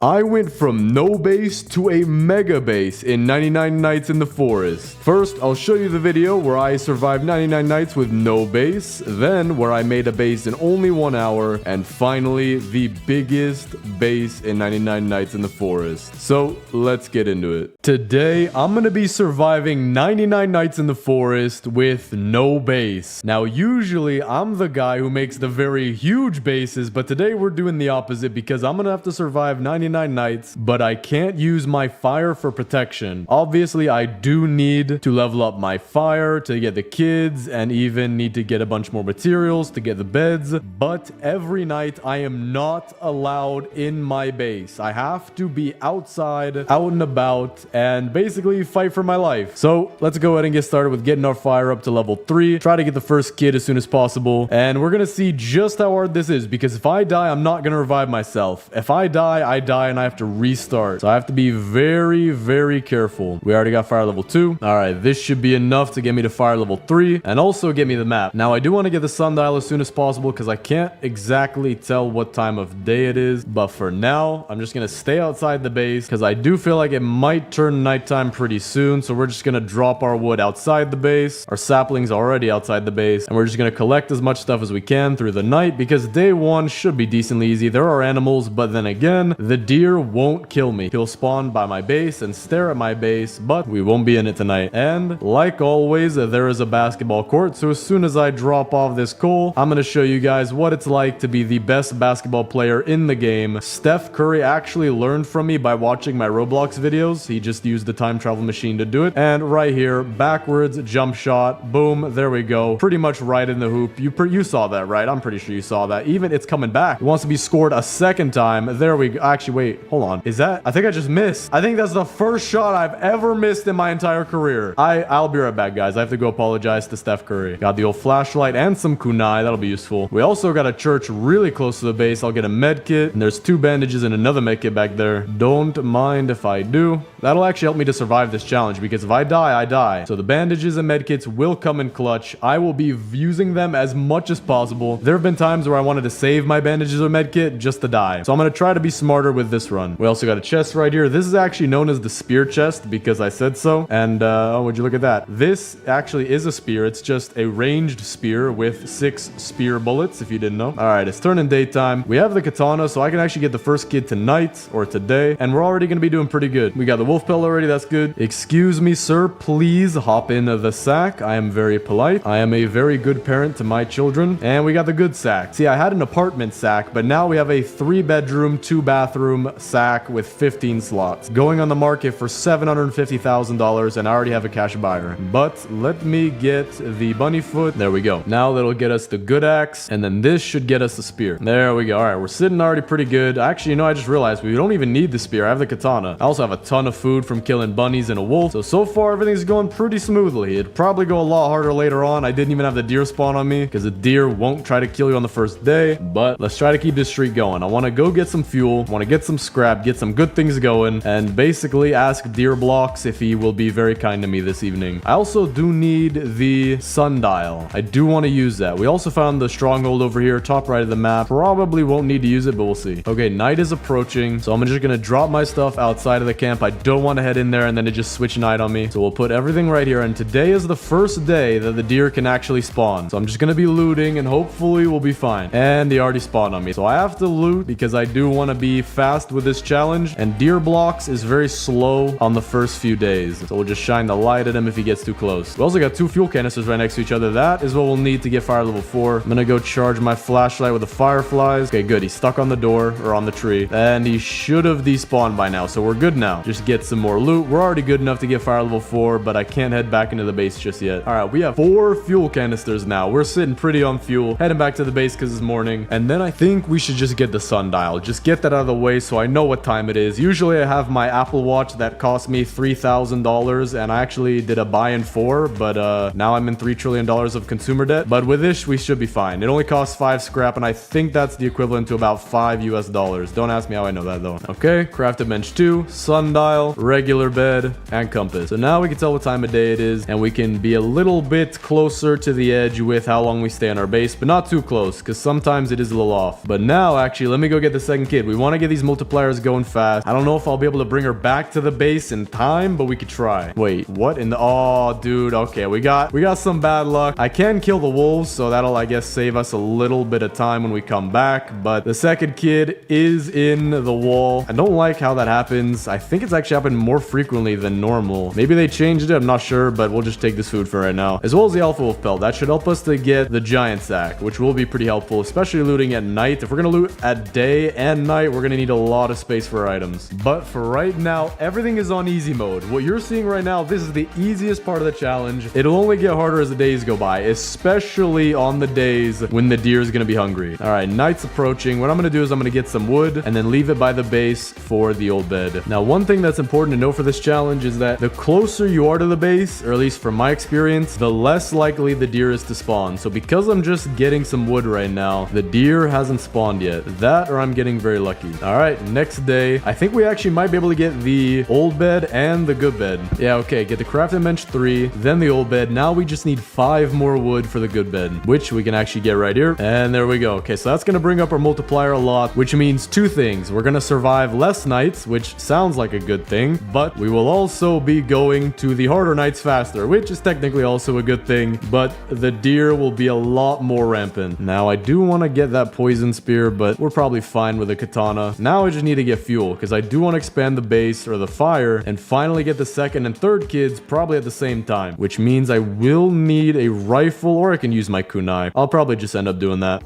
I went from no base to a mega base in 99 Nights in the Forest. First, I'll show you the video where I survived 99 nights with no base, then where I made a base in only 1 hour, and finally, the biggest base in 99 Nights in the Forest. So, let's get into it. Today, I'm gonna be surviving 99 Nights in the Forest with no base. Now, usually, I'm the guy who makes the very huge bases, but today we're doing the opposite because I'm gonna have to survive 99 nights, but I can't use my fire for protection. Obviously, I do need to level up my fire to get the kids and even need to get a bunch more materials to get the beds, but every night I am not allowed in my base. I have to be outside, out and about, and basically fight for my life. So let's go ahead and get started with getting our fire up to level 3, try to get the first kid as soon as possible, and we're gonna see just how hard this is, because if I die, I'm not gonna revive myself. If I die, I die and I have to restart. So I have to be very, very careful. We already got fire level 2. All right, this should be enough to get me to fire level 3 and also get me the map. Now, I do want to get the sundial as soon as possible because I can't exactly tell what time of day it is. But for now, I'm just going to stay outside the base because I do feel like it might turn nighttime pretty soon. So we're just going to drop our wood outside the base. Our saplings already outside the base. And we're just going to collect as much stuff as we can through the night because day 1 should be decently easy. There are animals, but then again, the deer won't kill me. He'll spawn by my base and stare at my base, but we won't be in it tonight. And like always, there is a basketball court. So as soon as I drop off this coal, I'm going to show you guys what it's like to be the best basketball player in the game. Steph Curry actually learned from me by watching my Roblox videos. He just used the time travel machine to do it. And right here, backwards jump shot. Boom. There we go. Pretty much right in the hoop. You saw that, right? I'm pretty sure you saw that. Even it's coming back. It wants to be scored a second time. There we go. Actually, wait. Hold on. Is that? I think I just missed. I think that's the first shot I've ever missed in my entire career. I'll be right back, guys. I have to go apologize to Steph Curry. Got the old flashlight and some kunai. That'll be useful. We also got a church really close to the base. I'll get a med kit. And there's 2 bandages and another med kit back there. Don't mind if I do. That'll actually help me to survive this challenge because if I die, I die. So the bandages and med kits will come in clutch. I will be using them as much as possible. There have been times where I wanted to save my bandages or med kit just to die. So I'm going to try to be smarter with this run. We also got a chest right here. This is actually known as the spear chest because I said so. And oh, would you look at that? This actually is a spear. It's just a ranged spear with 6 spear bullets, if you didn't know. All right, it's turning daytime. We have the katana, so I can actually get the first kid tonight or today. And we're already going to be doing pretty good. We got the wolf pelt already. That's good. Excuse me, sir. Please hop in the sack. I am very polite. I am a very good parent to my children. And we got the good sack. See, I had an apartment sack, but now we have a 3-bedroom, 2-bathroom sack with 15 slots going on the market for $750,000, and I already have a cash buyer. But let me get the bunny foot. There we go. Now that'll get us the good axe, and then this should get us the spear. There we go. All right, we're sitting already pretty good. Actually, you know, I just realized we don't even need the spear. I have the katana. I also have a ton of food from killing bunnies and a wolf. So far everything's going pretty smoothly. It'd probably go a lot harder later on. I didn't even have the deer spawn on me because the deer won't try to kill you on the first day. But let's try to keep this streak going. I want to go get some fuel. I want to get some scrap, get some good things going, and basically ask Deer Blocks if he will be very kind to me this evening. I also do need the sundial. I do want to use that. We also found the stronghold over here, top right of the map. Probably won't need to use it, but we'll see. Okay, night is approaching, so I'm just gonna drop my stuff outside of the camp. I don't want to head in there and then it just switch night on me. So we'll put everything right here, and today is the first day that the deer can actually spawn. So I'm just gonna be looting and hopefully we'll be fine. And they already spawned on me, so I have to loot because I do want to be fast with this challenge, and Deer Blocks is very slow on the first few days, so we'll just shine the light at him if he gets too close. We also got 2 fuel canisters right next to each other. That is what we'll need to get fire level 4. I'm gonna go charge my flashlight with the fireflies. Okay, good. He's stuck on the door or on the tree, and he should have despawned by now, so we're good now. Just get some more loot. We're already good enough to get fire level 4, but I can't head back into the base just yet. All right, we have 4 fuel canisters now. We're sitting pretty on fuel, heading back to the base because it's morning. And then I think we should just get the sundial. Just get that out of the way so I know what time it is. Usually I have my Apple Watch that cost me $3,000, and I actually did a buy in 4, but now I'm in $3 trillion of consumer debt. But with this, we should be fine. It only costs 5 scrap, and I think that's the equivalent to about $5 US. Don't ask me how I know that though. Okay, crafted bench 2, sundial, regular bed, and compass. So now we can tell what time of day it is, and we can be a little bit closer to the edge with how long we stay on our base, but not too close, because sometimes it is a little off. But now, actually, let me go get the second kid. We want to get these multiplier is going fast. I don't know if I'll be able to bring her back to the base in time, but we could try. Wait, what in the... Oh, dude. Okay, we got some bad luck. I can kill the wolves, so that'll, I guess, save us a little bit of time when we come back. But the second kid is in the wall. I don't like how that happens. I think it's actually happened more frequently than normal. Maybe they changed it. I'm not sure, but we'll just take this food for right now. As well as the alpha wolf pelt. That should help us to get the giant sack, which will be pretty helpful, especially looting at night. If we're going to loot at day and night, we're going to need a lot of space for our items. But for right now, everything is on easy mode. What you're seeing right now, this is the easiest part of the challenge. It'll only get harder as the days go by, especially on the days when the deer is going to be hungry. All right, night's approaching. What I'm going to do is I'm going to get some wood and then leave it by the base for the old bed. Now, one thing that's important to know for this challenge is that the closer you are to the base, or at least from my experience, the less likely the deer is to spawn. So because I'm just getting some wood right now, the deer hasn't spawned yet. That or I'm getting very lucky. All right, next day. I think we actually might be able to get the old bed and the good bed. Yeah, okay, get the crafting bench 3, then the old bed. Now we just need 5 more wood for the good bed, which we can actually get right here. And there we go. Okay, so that's going to bring up our multiplier a lot, which means 2 things. We're going to survive less nights, which sounds like a good thing, but we will also be going to the harder nights faster, which is technically also a good thing, but the deer will be a lot more rampant. Now, I do want to get that poison spear, but we're probably fine with a katana. Now I just need to get fuel, because I do want to expand the base or the fire and finally get the second and third kids probably at the same time, which means I will need a rifle, or I can use my kunai. I'll probably just end up doing that.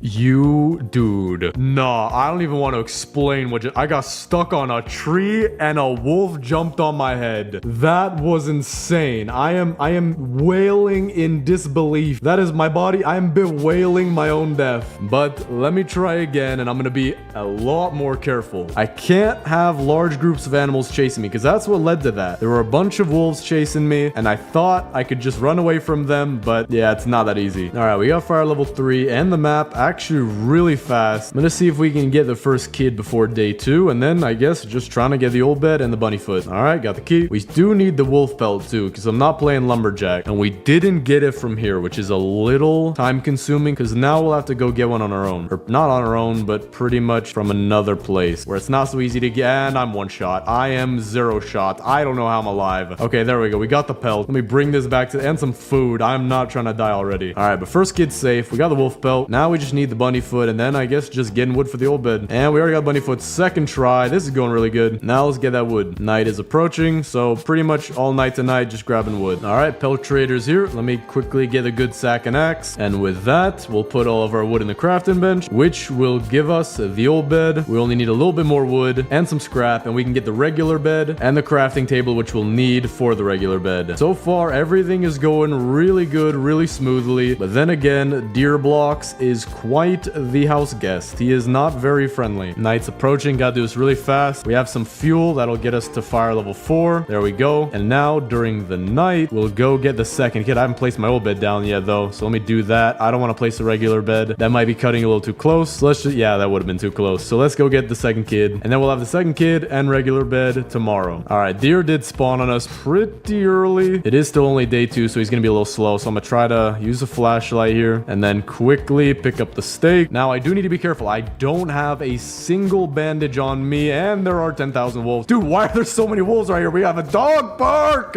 Dude. Nah, I don't even want to explain what I got stuck on a tree and a wolf jumped on my head. That was insane. I am wailing in disbelief. That is my body. I am bewailing my own death. But let me try again, and I'm gonna be a lot more careful. I can't have large groups of animals chasing me, because that's what led to that. There were a bunch of wolves chasing me, and I thought I could just run away from them, but yeah, it's not that easy. All right, we got fire level 3 and the map actually really fast. I'm gonna see if we can get the first kid before day 2, and then I guess just trying to get the old bed and the bunny foot. All right, got the key. We do need the wolf pelt too, because I'm not playing lumberjack, and we didn't get it from here, which is a little time consuming, because now we'll have to go get one on our own, or not on our own, but pretty much from another place where it's not so easy to get. And I'm 1 shot. I am 0 shot. I don't know how I'm alive. Okay, there we go. We got the pelt. Let me bring this back to, and some food. I'm not trying to die already. All right, but first kid's safe. We got the wolf pelt. Now we just need the bunny foot, and then I guess just getting wood for the old bed. And we already got bunny foot. Second try. This is going really good. Now let's get that wood. Night is approaching, so pretty much all night tonight just grabbing wood. All right, pelt traders here. Let me quickly get a good sack and axe, and with that we'll put all of our wood in the crafting bench, which will give us the old bed. We only need a little bit more wood and some scrap, and we can get the regular bed and the crafting table, which we'll need for the regular bed. So far everything is going really good, really smoothly, but then again, Deer Blocks is quite the house guest. He is not very friendly. Night's approaching. Gotta do this really fast. We have some fuel that'll get us to fire level 4. There we go. And now during the night we'll go get the second kid. I haven't placed my old bed down yet though, so let me do that. I don't want to place a regular bed. That might be cutting a little too close. So let's just, yeah, that would have been too close. So let's go get the second kid, and then we'll have the second kid and regular bed tomorrow. All right, deer did spawn on us pretty early. It is still only day 2, so he's gonna be a little slow, so I'm gonna try to use a flashlight here and then quickly pick up the steak. Now I do need to be careful. I don't have a single bandage on me, and there are 10,000 wolves. Dude, why are there so many wolves right here? We have a dog park.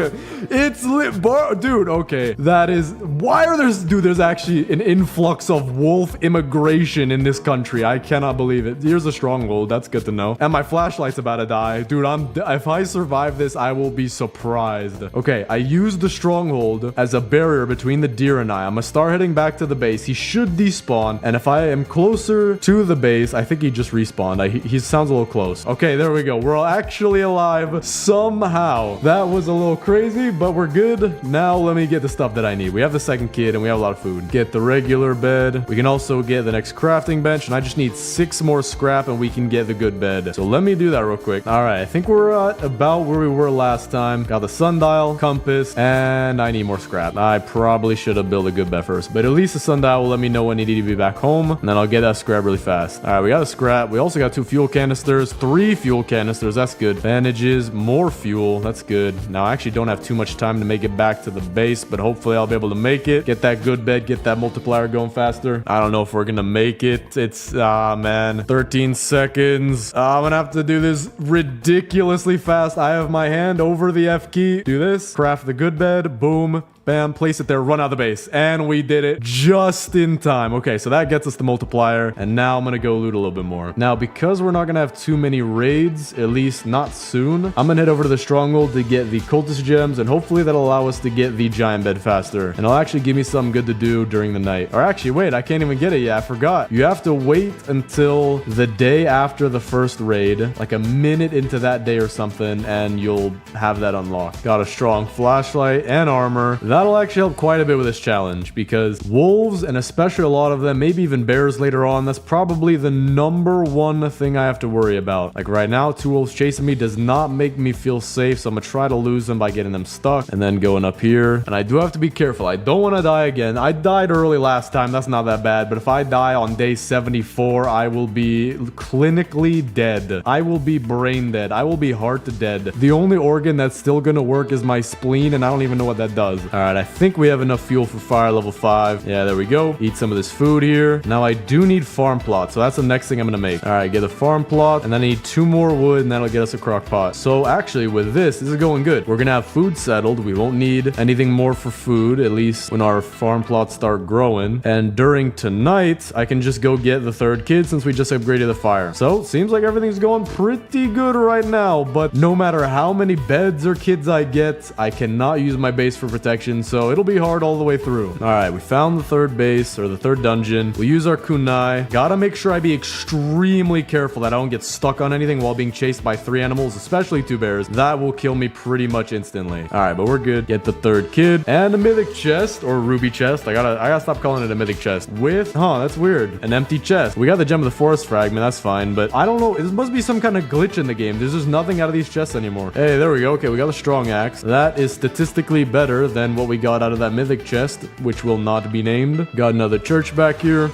It's lit, dude. Okay, that is, why are there's actually an influx of wolf immigration in this country. I cannot believe it. Here's a stronghold. That's good to know. And my flashlight's about to die. Dude, if I survive this, I will be surprised. Okay, I used the stronghold as a barrier between the deer and I'm gonna start heading back to the base. He should despawn, and if I am closer to the base, I think he just respawned. He sounds a little close. Okay, there we go. We're all actually alive somehow. That was a little crazy, but we're good. Now let me get the stuff that I need. We have the second kid, and we have a lot of food. Get the regular bed. We can also get the next crafting bench, and I just need 6 more scrap, and we can get the good bed. So let me do that real quick. All right, I think we're at about where we were last time. Got the sundial, compass, and I need more scrap. I probably should have built a good bed first, but at least the sundial will let me know when I need to be back home. home, and then I'll get that scrap really fast. All right, we got a scrap. We also got 2 fuel canisters, 3 fuel canisters. That's good. Bandages, more fuel. That's good. Now, I actually don't have too much time to make it back to the base, but hopefully I'll be able to make it. Get that good bed, get that multiplier going faster. I don't know if we're gonna make it. It's, man, 13 seconds. I'm gonna have to do this ridiculously fast. I have my hand over the F key. Do this. Craft the good bed. Boom. Bam, place it there, run out of the base. And we did it just in time. Okay, so that gets us the multiplier. And now I'm gonna go loot a little bit more. Now, because we're not gonna have too many raids, at least not soon, I'm gonna head over to the stronghold to get the cultist gems, and hopefully that'll allow us to get the giant bed faster. And it'll actually give me something good to do during the night. Or actually, wait, I can't even get it yet. I forgot. You have to wait until the day after the first raid, like a minute into that day or something, and you'll have that unlocked. Got a strong flashlight and armor. That'll actually help quite a bit with this challenge, because wolves, and especially a lot of them, maybe even bears later on, that's probably the #1 thing I have to worry about. Like right now, 2 wolves chasing me does not make me feel safe, so I'm gonna try to lose them by getting them stuck and then going up here. And I do have to be careful. I don't want to die again. I died early last time. That's not that bad, but if I die on day 74, I will be clinically dead. I will be brain dead. I will be heart dead. The only organ that's still gonna work is my spleen, and I don't even know what that does. All right, I think we have enough fuel for fire level 5. Yeah, there we go. Eat some of this food here. Now I do need farm plot, so that's the next thing I'm gonna make. All right, get a farm plot, and then I need 2 more wood, and that'll get us a crock pot. So actually, with this is going good. We're gonna have food settled. We won't need anything more for food, at least when our farm plots start growing. And during tonight, I can just go get the 3rd kid since we just upgraded the fire. So seems like everything's going pretty good right now, but no matter how many beds or kids I get, I cannot use my base for protection, so it'll be hard all the way through. All right, we found the 3rd base, or the 3rd dungeon. We'll use our kunai. Gotta make sure I be extremely careful that I don't get stuck on anything while being chased by 3 animals, especially 2 bears. That will kill me pretty much instantly. All right, but we're good. Get the 3rd kid and a mythic chest, or ruby chest. I gotta stop calling it a mythic chest. With, that's weird, an empty chest. We got the gem of the forest fragment. That's fine, but I don't know. This must be some kind of glitch in the game. There's just nothing out of these chests anymore. Hey, there we go. Okay, we got a strong axe. That is statistically better than what we got out of that mythic chest, which will not be named. Got another church back here.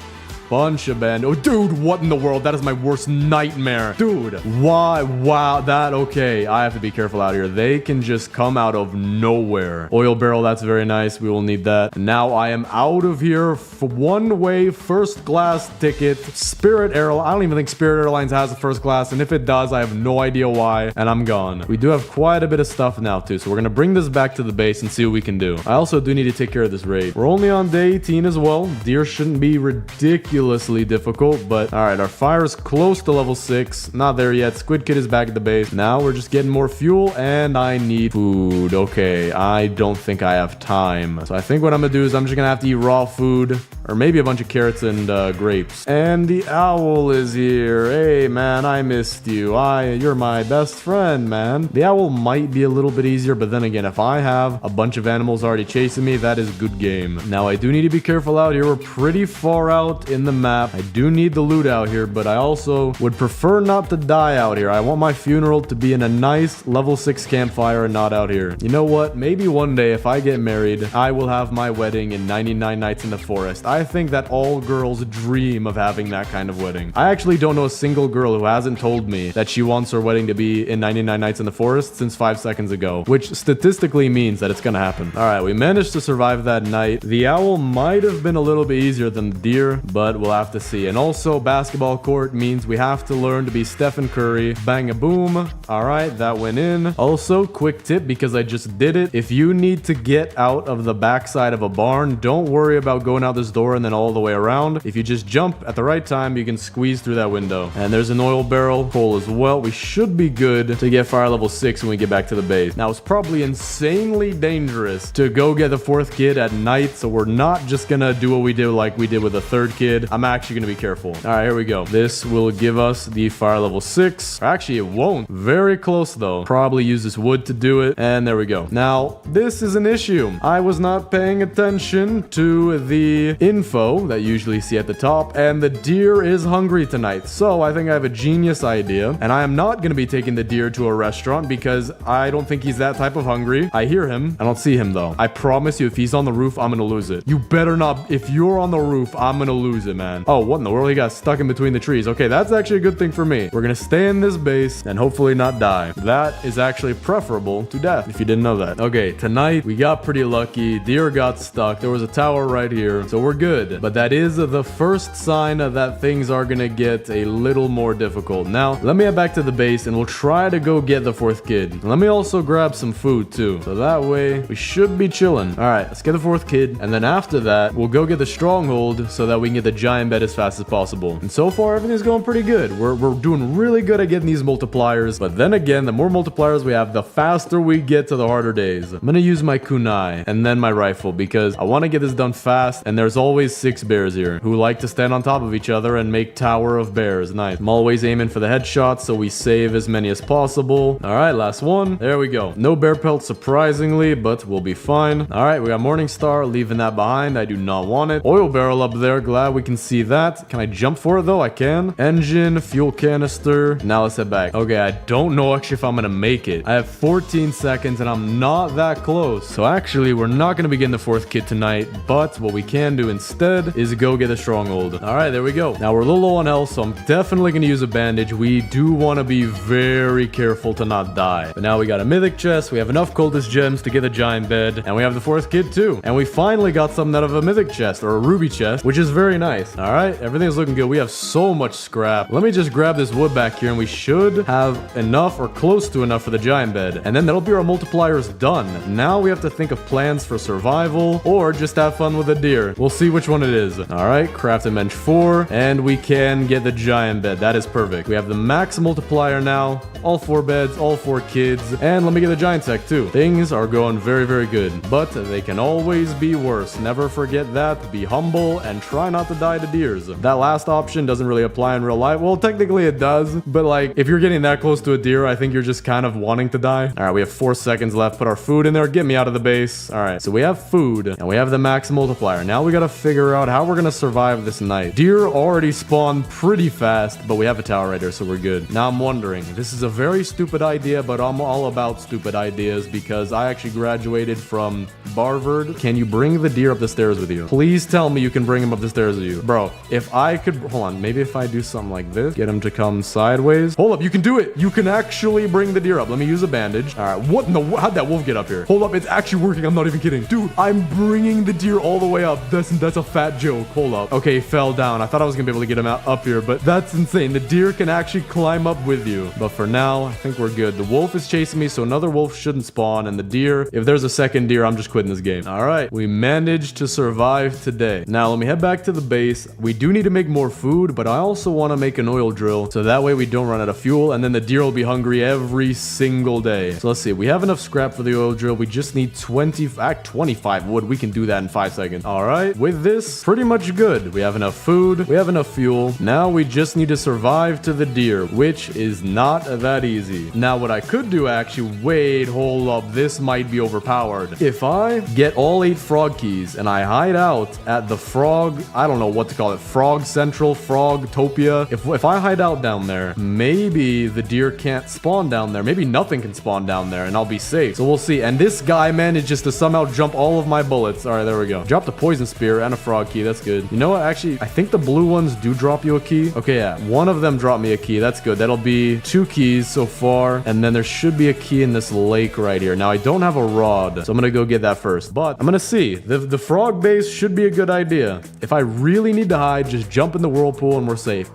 Bunch of band. Oh, dude, what in the world? That is my worst nightmare. Dude, why? Wow, that, okay. I have to be careful out here. They can just come out of nowhere. Oil barrel, that's very nice. We will need that. And now I am out of here for one-way first class ticket. Spirit Airlines. I don't even think Spirit Airlines has a first class, and if it does, I have no idea why, and I'm gone. We do have quite a bit of stuff now, too, so we're gonna bring this back to the base and see what we can do. I also do need to take care of this raid. We're only on day 18 as well. Deer shouldn't be ridiculous difficult, but all right, our fire is close to level 6. Not there yet. Squid Kid is back at the base. Now we're just getting more fuel, and I need food. Okay, I don't think I have time, so I think what I'm gonna do is I'm just gonna have to eat raw food, or maybe a bunch of carrots and grapes. And the owl is here. Hey man, I missed you. You're my best friend, man. The owl might be a little bit easier, but then again, if I have a bunch of animals already chasing me, that is good game. Now I do need to be careful out here. We're pretty far out in the map. I do need the loot out here, but I also would prefer not to die out here. I want my funeral to be in a nice level 6 campfire and not out here. You know what? Maybe one day if I get married, I will have my wedding in 99 Nights in the Forest. I think that all girls dream of having that kind of wedding. I actually don't know a single girl who hasn't told me that she wants her wedding to be in 99 Nights in the Forest since 5 seconds ago, which statistically means that it's gonna happen. All right, we managed to survive that night. The owl might have been a little bit easier than the deer, but we'll have to see. And also, basketball court means we have to learn to be Stephen Curry. Bang a boom. All right, that went in. Also, quick tip, because I just did it. If you need to get out of the backside of a barn, don't worry about going out this door and then all the way around. If you just jump at the right time, you can squeeze through that window. And there's an oil barrel, coal as well. We should be good to get fire level 6 when we get back to the base. Now, it's probably insanely dangerous to go get the 4th kid at night, so we're not just gonna do what we did like we did with the 3rd kid. I'm actually gonna be careful. All right, here we go. This will give us the fire level 6. Or actually, it won't. Very close, though. Probably use this wood to do it. And there we go. Now, this is an issue. I was not paying attention to the info that you usually see at the top, and the deer is hungry tonight. So I think I have a genius idea, and I am not going to be taking the deer to a restaurant because I don't think he's that type of hungry. I hear him. I don't see him, though. I promise you, if he's on the roof, I'm going to lose it. You better not. If you're on the roof, I'm going to lose it. it, man. Oh, what in the world? He got stuck in between the trees. Okay, that's actually a good thing for me. We're gonna stay in this base and hopefully not die. That is actually preferable to death, if you didn't know that. Okay, tonight we got pretty lucky. Deer got stuck. There was a tower right here, so we're good. But that is the first sign that things are gonna get a little more difficult. Now, let me head back to the base and we'll try to go get the fourth kid. Let me also grab some food too. So that way we should be chilling. All right, let's get the fourth kid. And then after that, we'll go get the stronghold so that we can get the giant bed as fast as possible. And so far, everything's going pretty good. We're doing really good at getting these multipliers. But then again, the more multipliers we have, the faster we get to the harder days. I'm gonna use my kunai and then my rifle because I want to get this done fast. And there's always 6 bears here who like to stand on top of each other and make tower of bears. Nice. I'm always aiming for the headshot so we save as many as possible. All right, last one. There we go. No bear pelt, surprisingly, but we'll be fine. All right, we got Morningstar, leaving that behind. I do not want it. Oil barrel up there. Glad we can see that. Can I jump for it though? I can. Engine, fuel canister. Now let's head back. Okay, I don't know actually if I'm gonna make it. I have 14 seconds and I'm not that close. So actually, we're not gonna be getting the fourth kit tonight, but what we can do instead is go get a stronghold. All right, there we go. Now we're a little low on health, so I'm definitely gonna use a bandage. We do want to be very careful to not die. But now we got a mythic chest. We have enough cultist gems to get a giant bed, and we have the fourth kid too. And we finally got something out of a mythic chest or a ruby chest, which is very nice. All right, everything's looking good. We have so much scrap. Let me just grab this wood back here, and we should have enough or close to enough for the giant bed. And then that'll be our multipliers done. Now we have to think of plans for survival or just have fun with a deer. We'll see which one it is. All right, craft and bench 4, and we can get the giant bed. That is perfect. We have the max multiplier now. All 4 beds, all 4 kids, and let me get the giant tech too. Things are going very, very good, but they can always be worse. Never forget that. Be humble and try not to die to deers. That last option doesn't really apply in real life. Well, technically it does, but like if you're getting that close to a deer, I think you're just kind of wanting to die. All right, we have 4 seconds left. Put our food in there. Get me out of the base. All right, so we have food and we have the max multiplier. Now we got to figure out how we're going to survive this night. Deer already spawn pretty fast, but we have a tower right there, so we're good. Now I'm wondering, this is a very stupid idea, but I'm all about stupid ideas because I actually graduated from Barvard. Can you bring the deer up the stairs with you? Please tell me you can bring him up the stairs with you. Bro, if I could, hold on, maybe if I do something like this, get him to come sideways. Hold up, you can do it. You can actually bring the deer up. Let me use a bandage. All right, what in the, how'd that wolf get up here? Hold up, it's actually working. I'm not even kidding. Dude, I'm bringing the deer all the way up. That's a fat joke. Hold up. Okay, he fell down. I thought I was gonna be able to get him out up here, but that's insane. The deer can actually climb up with you. But for now, I think we're good. The wolf is chasing me, so another wolf shouldn't spawn. And the deer, if there's a second deer, I'm just quitting this game. All right, we managed to survive today. Now, let me head back to the base. We do need to make more food, but I also want to make an oil drill, so that way we don't run out of fuel, and then the deer will be hungry every single day. So let's see. We have enough scrap for the oil drill. We just need 25 wood. We can do that in 5 seconds. All right, with this, pretty much good. We have enough food. We have enough fuel. Now we just need to survive to the deer, which is not that easy. Now, what I could do actually, wait, hold up. This might be overpowered. If I get all 8 frog keys and I hide out at the frog, I don't know what to call it, Frog Central, Frogtopia. If I hide out down there, maybe the deer can't spawn down there. Maybe nothing can spawn down there and I'll be safe. So we'll see. And this guy manages to somehow jump all of my bullets. All right, there we go. Dropped a poison spear and a frog key. That's good. You know what? Actually, I think the blue ones do drop you a key. Okay, yeah. One of them dropped me a key. That's good. That'll be 2 keys so far. And then there should be a key in this lake right here. Now, I don't have a rod, so I'm gonna go get that first. But I'm gonna see. The frog base should be a good idea. If I really need to hide, just jump in the whirlpool and we're safe.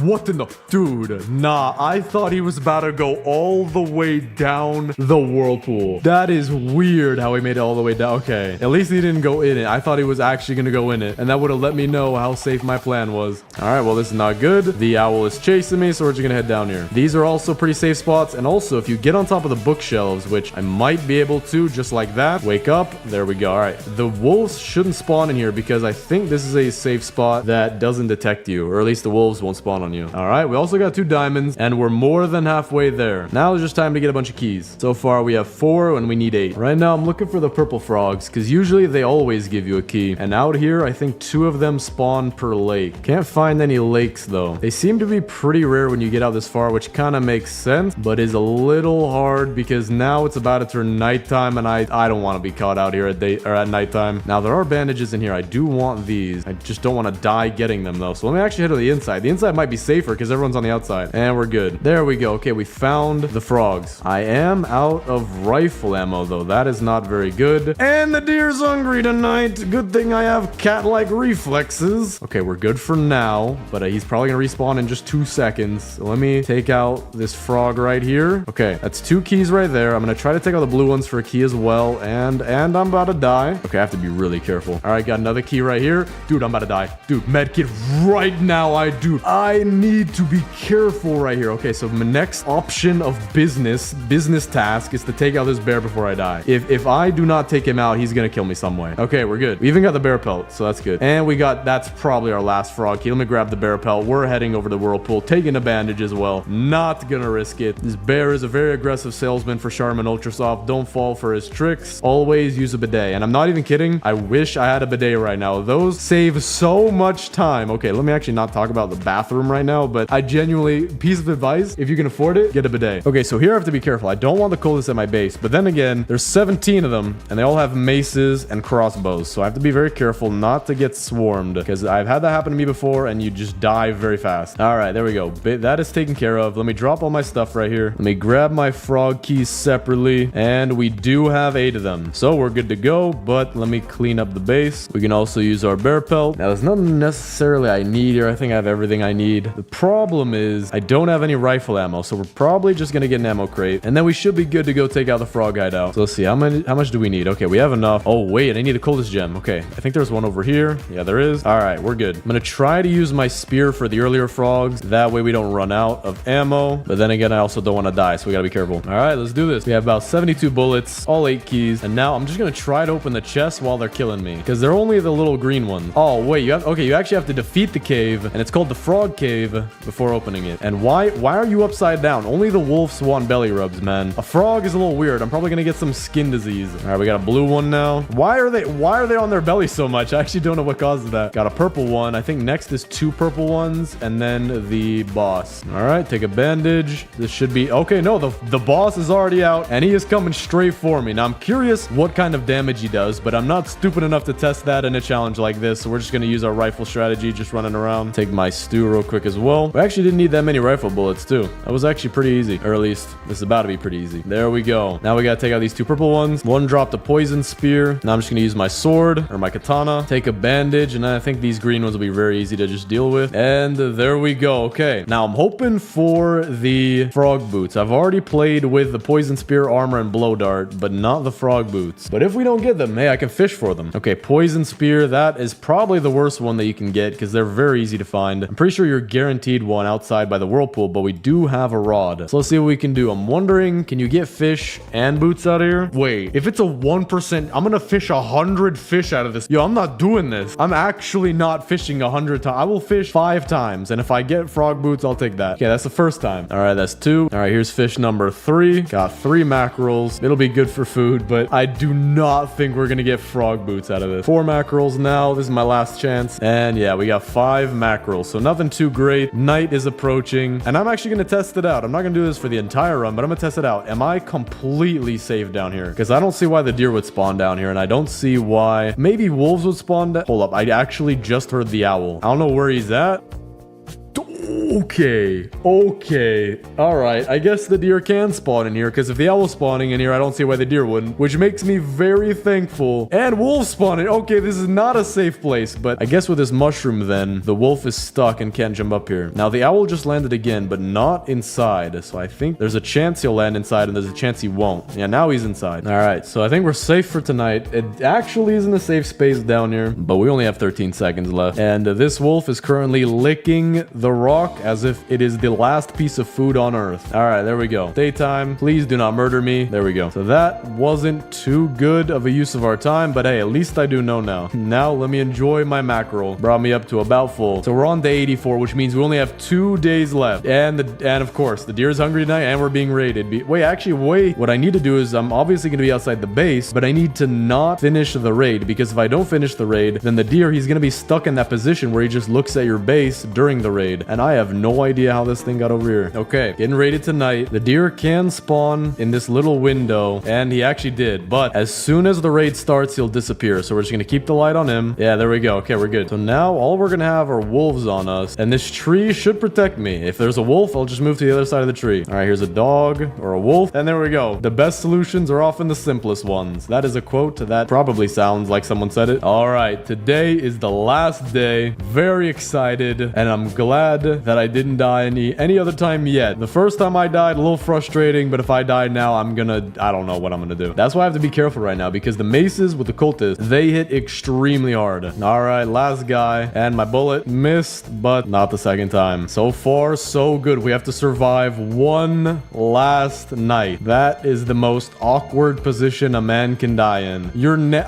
What in the... Dude, nah, I thought he was about to go all the way down the whirlpool. That is weird how he made it all the way down. Okay, at least he didn't go in it. I thought he was actually gonna go in it, and that would have let me know how safe my plan was. All right, well, this is not good. The owl is chasing me, so we're just gonna head down here. These are also pretty safe spots, and also, if you get on top of the bookshelves, which I might be able to, just like that, wake up. There we go. All right, the wolves shouldn't spawn in here because I think this is a safe spot that doesn't detect you, or at least the wolves won't spawn down on you. All right, we also got 2 diamonds, and we're more than halfway there. Now it's just time to get a bunch of keys. So far, we have 4, and we need 8. Right now, I'm looking for the purple frogs, because usually they always give you a key. And out here, I think 2 of them spawn per lake. Can't find any lakes, though. They seem to be pretty rare when you get out this far, which kind of makes sense, but is a little hard because now it's about to turn nighttime, and I don't want to be caught out here at nighttime. Now, there are bandages in here. I do want these. I just don't want to die getting them, though. So let me actually head to the inside. The inside might be safer because everyone's on the outside. And we're good. There we go. Okay, we found the frogs. I am out of rifle ammo, though. That is not very good. And the deer's hungry tonight. Good thing I have cat-like reflexes. Okay, we're good for now, but he's probably gonna respawn in just 2 seconds. So let me take out this frog right here. Okay, that's 2 keys right there. I'm gonna try to take out the blue ones for a key as well. And I'm about to die. Okay, I have to be really careful. All right, got another key right here. Dude, I'm about to die. Dude, medkit right now. I need to be careful right here. Okay, so my next option of business task is to take out this bear before I die. If I do not take him out, he's gonna kill me some way. Okay, we're good. We even got the bear pelt, so that's good. And that's probably our last frog key. Let me grab the bear pelt. We're heading over to the whirlpool, taking a bandage as well. Not gonna risk it. This bear is a very aggressive salesman for Charmin Ultrasoft. Don't fall for his tricks. Always use a bidet. And I'm not even kidding. I wish I had a bidet right now. Those save so much time. Okay, let me actually not talk about the bathroom right now, but I genuinely, piece of advice, if you can afford it, get a bidet. Okay, so here I have to be careful. I don't want the coldest at my base, but then again, there's 17 of them, and they all have maces and crossbows, so I have to be very careful not to get swarmed, because I've had that happen to me before, and you just die very fast. All right, there we go. That is taken care of. Let me drop all my stuff right here. Let me grab my frog keys separately, and we do have 8 of them, so we're good to go, but let me clean up the base. We can also use our bear pelt. Now, there's nothing necessarily I need here. I think I have everything I need. The problem is I don't have any rifle ammo, so we're probably just gonna get an ammo crate, and then we should be good to go take out the frog hideout. So let's see, how much do we need? Okay, we have enough. Oh wait, I need the coldest gem. Okay, I think there's one over here. Yeah, there is. All right, we're good. I'm gonna try to use my spear for the earlier frogs. That way we don't run out of ammo, but then again, I also don't want to die, so we gotta be careful. All right, let's do this. We have about 72 bullets, all 8 keys, and now I'm just gonna try to open the chest while they're killing me, because they're only the little green ones. Oh wait, you actually have to defeat the cave, and it's called the frog cave before opening it. And why are you upside down? Only the wolves want belly rubs, man. A frog is a little weird. I'm probably gonna get some skin disease. All right, we got a blue one now. Why are they on their belly so much? I actually don't know what causes that. Got a purple one. I think next is 2 purple ones, and then the boss. All right, take a bandage. This should be okay. No, the boss is already out, and he is coming straight for me. Now I'm curious what kind of damage he does, but I'm not stupid enough to test that in a challenge like this. So we're just gonna use our rifle strategy, just running around. Take my stew real quick as well. We actually didn't need that many rifle bullets too. That was actually pretty easy, or at least this is about to be pretty easy. There we go. Now we gotta take out these 2 purple ones. One dropped a poison spear. Now I'm just gonna use my sword or my katana. Take a bandage, and then I think these green ones will be very easy to just deal with. And there we go. Okay, now I'm hoping for the frog boots. I've already played with the poison spear, armor, and blow dart, but not the frog boots. But if we don't get them, hey, I can fish for them. Okay, poison spear. That is probably the worst one that you can get because they're very easy to find. I'm pretty sure you're guaranteed one outside by the whirlpool, but we do have a rod. So let's see what we can do. I'm wondering, can you get fish and boots out of here? Wait, if it's a 1%, I'm gonna fish 100 fish out of this. Yo, I'm not doing this. I'm actually not fishing 100 times. I will fish 5 times, and if I get frog boots, I'll take that. Okay, that's the first time. All right, that's 2. All right, here's fish number 3. Got 3 mackerels. It'll be good for food, but I do not think we're gonna get frog boots out of this. 4 mackerels now. This is my last chance. And yeah, we got 5 mackerels, so nothing too great. Night is approaching, and I'm actually gonna test it out. I'm not gonna do this for the entire run, but I'm gonna test it out. Am I completely safe down here? Because I don't see why the deer would spawn down here, and I don't see why maybe wolves would spawn down. Hold up, I actually just heard the owl. I don't know where he's at. Okay. All right. I guess the deer can spawn in here because if the owl's spawning in here, I don't see why the deer wouldn't, which makes me very thankful. And wolves spawning. Okay, this is not a safe place, but I guess with this mushroom then, the wolf is stuck and can't jump up here. Now, the owl just landed again, but not inside. So I think there's a chance he'll land inside and there's a chance he won't. Yeah, now he's inside. All right. So I think we're safe for tonight. It actually isn't a safe space down here, but we only have 13 seconds left. And this wolf is currently licking the rock stalk as if it is the last piece of food on earth. All right, there we go. Daytime. Please do not murder me. There we go. So that wasn't too good of a use of our time, but hey, at least I do know now. Now let me enjoy my mackerel. Brought me up to about full. So we're on day 84, which means we only have 2 days left. And of course, the deer is hungry tonight and we're being raided. Wait. What I need to do is I'm obviously going to be outside the base, but I need to not finish the raid, because if I don't finish the raid, then the deer, he's going to be stuck in that position where he just looks at your base during the raid. And I have no idea how this thing got over here. Okay, getting raided tonight. The deer can spawn in this little window, and he actually did. But as soon as the raid starts, he'll disappear. So we're just going to keep the light on him. Yeah, there we go. Okay, we're good. So now all we're going to have are wolves on us, and this tree should protect me. If there's a wolf, I'll just move to the other side of the tree. All right, here's a dog or a wolf, and there we go. The best solutions are often the simplest ones. That is a quote that probably sounds like someone said it. All right, today is the last day. Very excited, and I'm glad that I didn't die any other time yet. The first time I died, a little frustrating, but if I die now, I don't know what I'm gonna do. That's why I have to be careful right now, because the maces with the cultists, they hit extremely hard. All right, last guy, and my bullet missed, but not the second time. So far, so good. We have to survive one last night. That is the most awkward position a man can die in.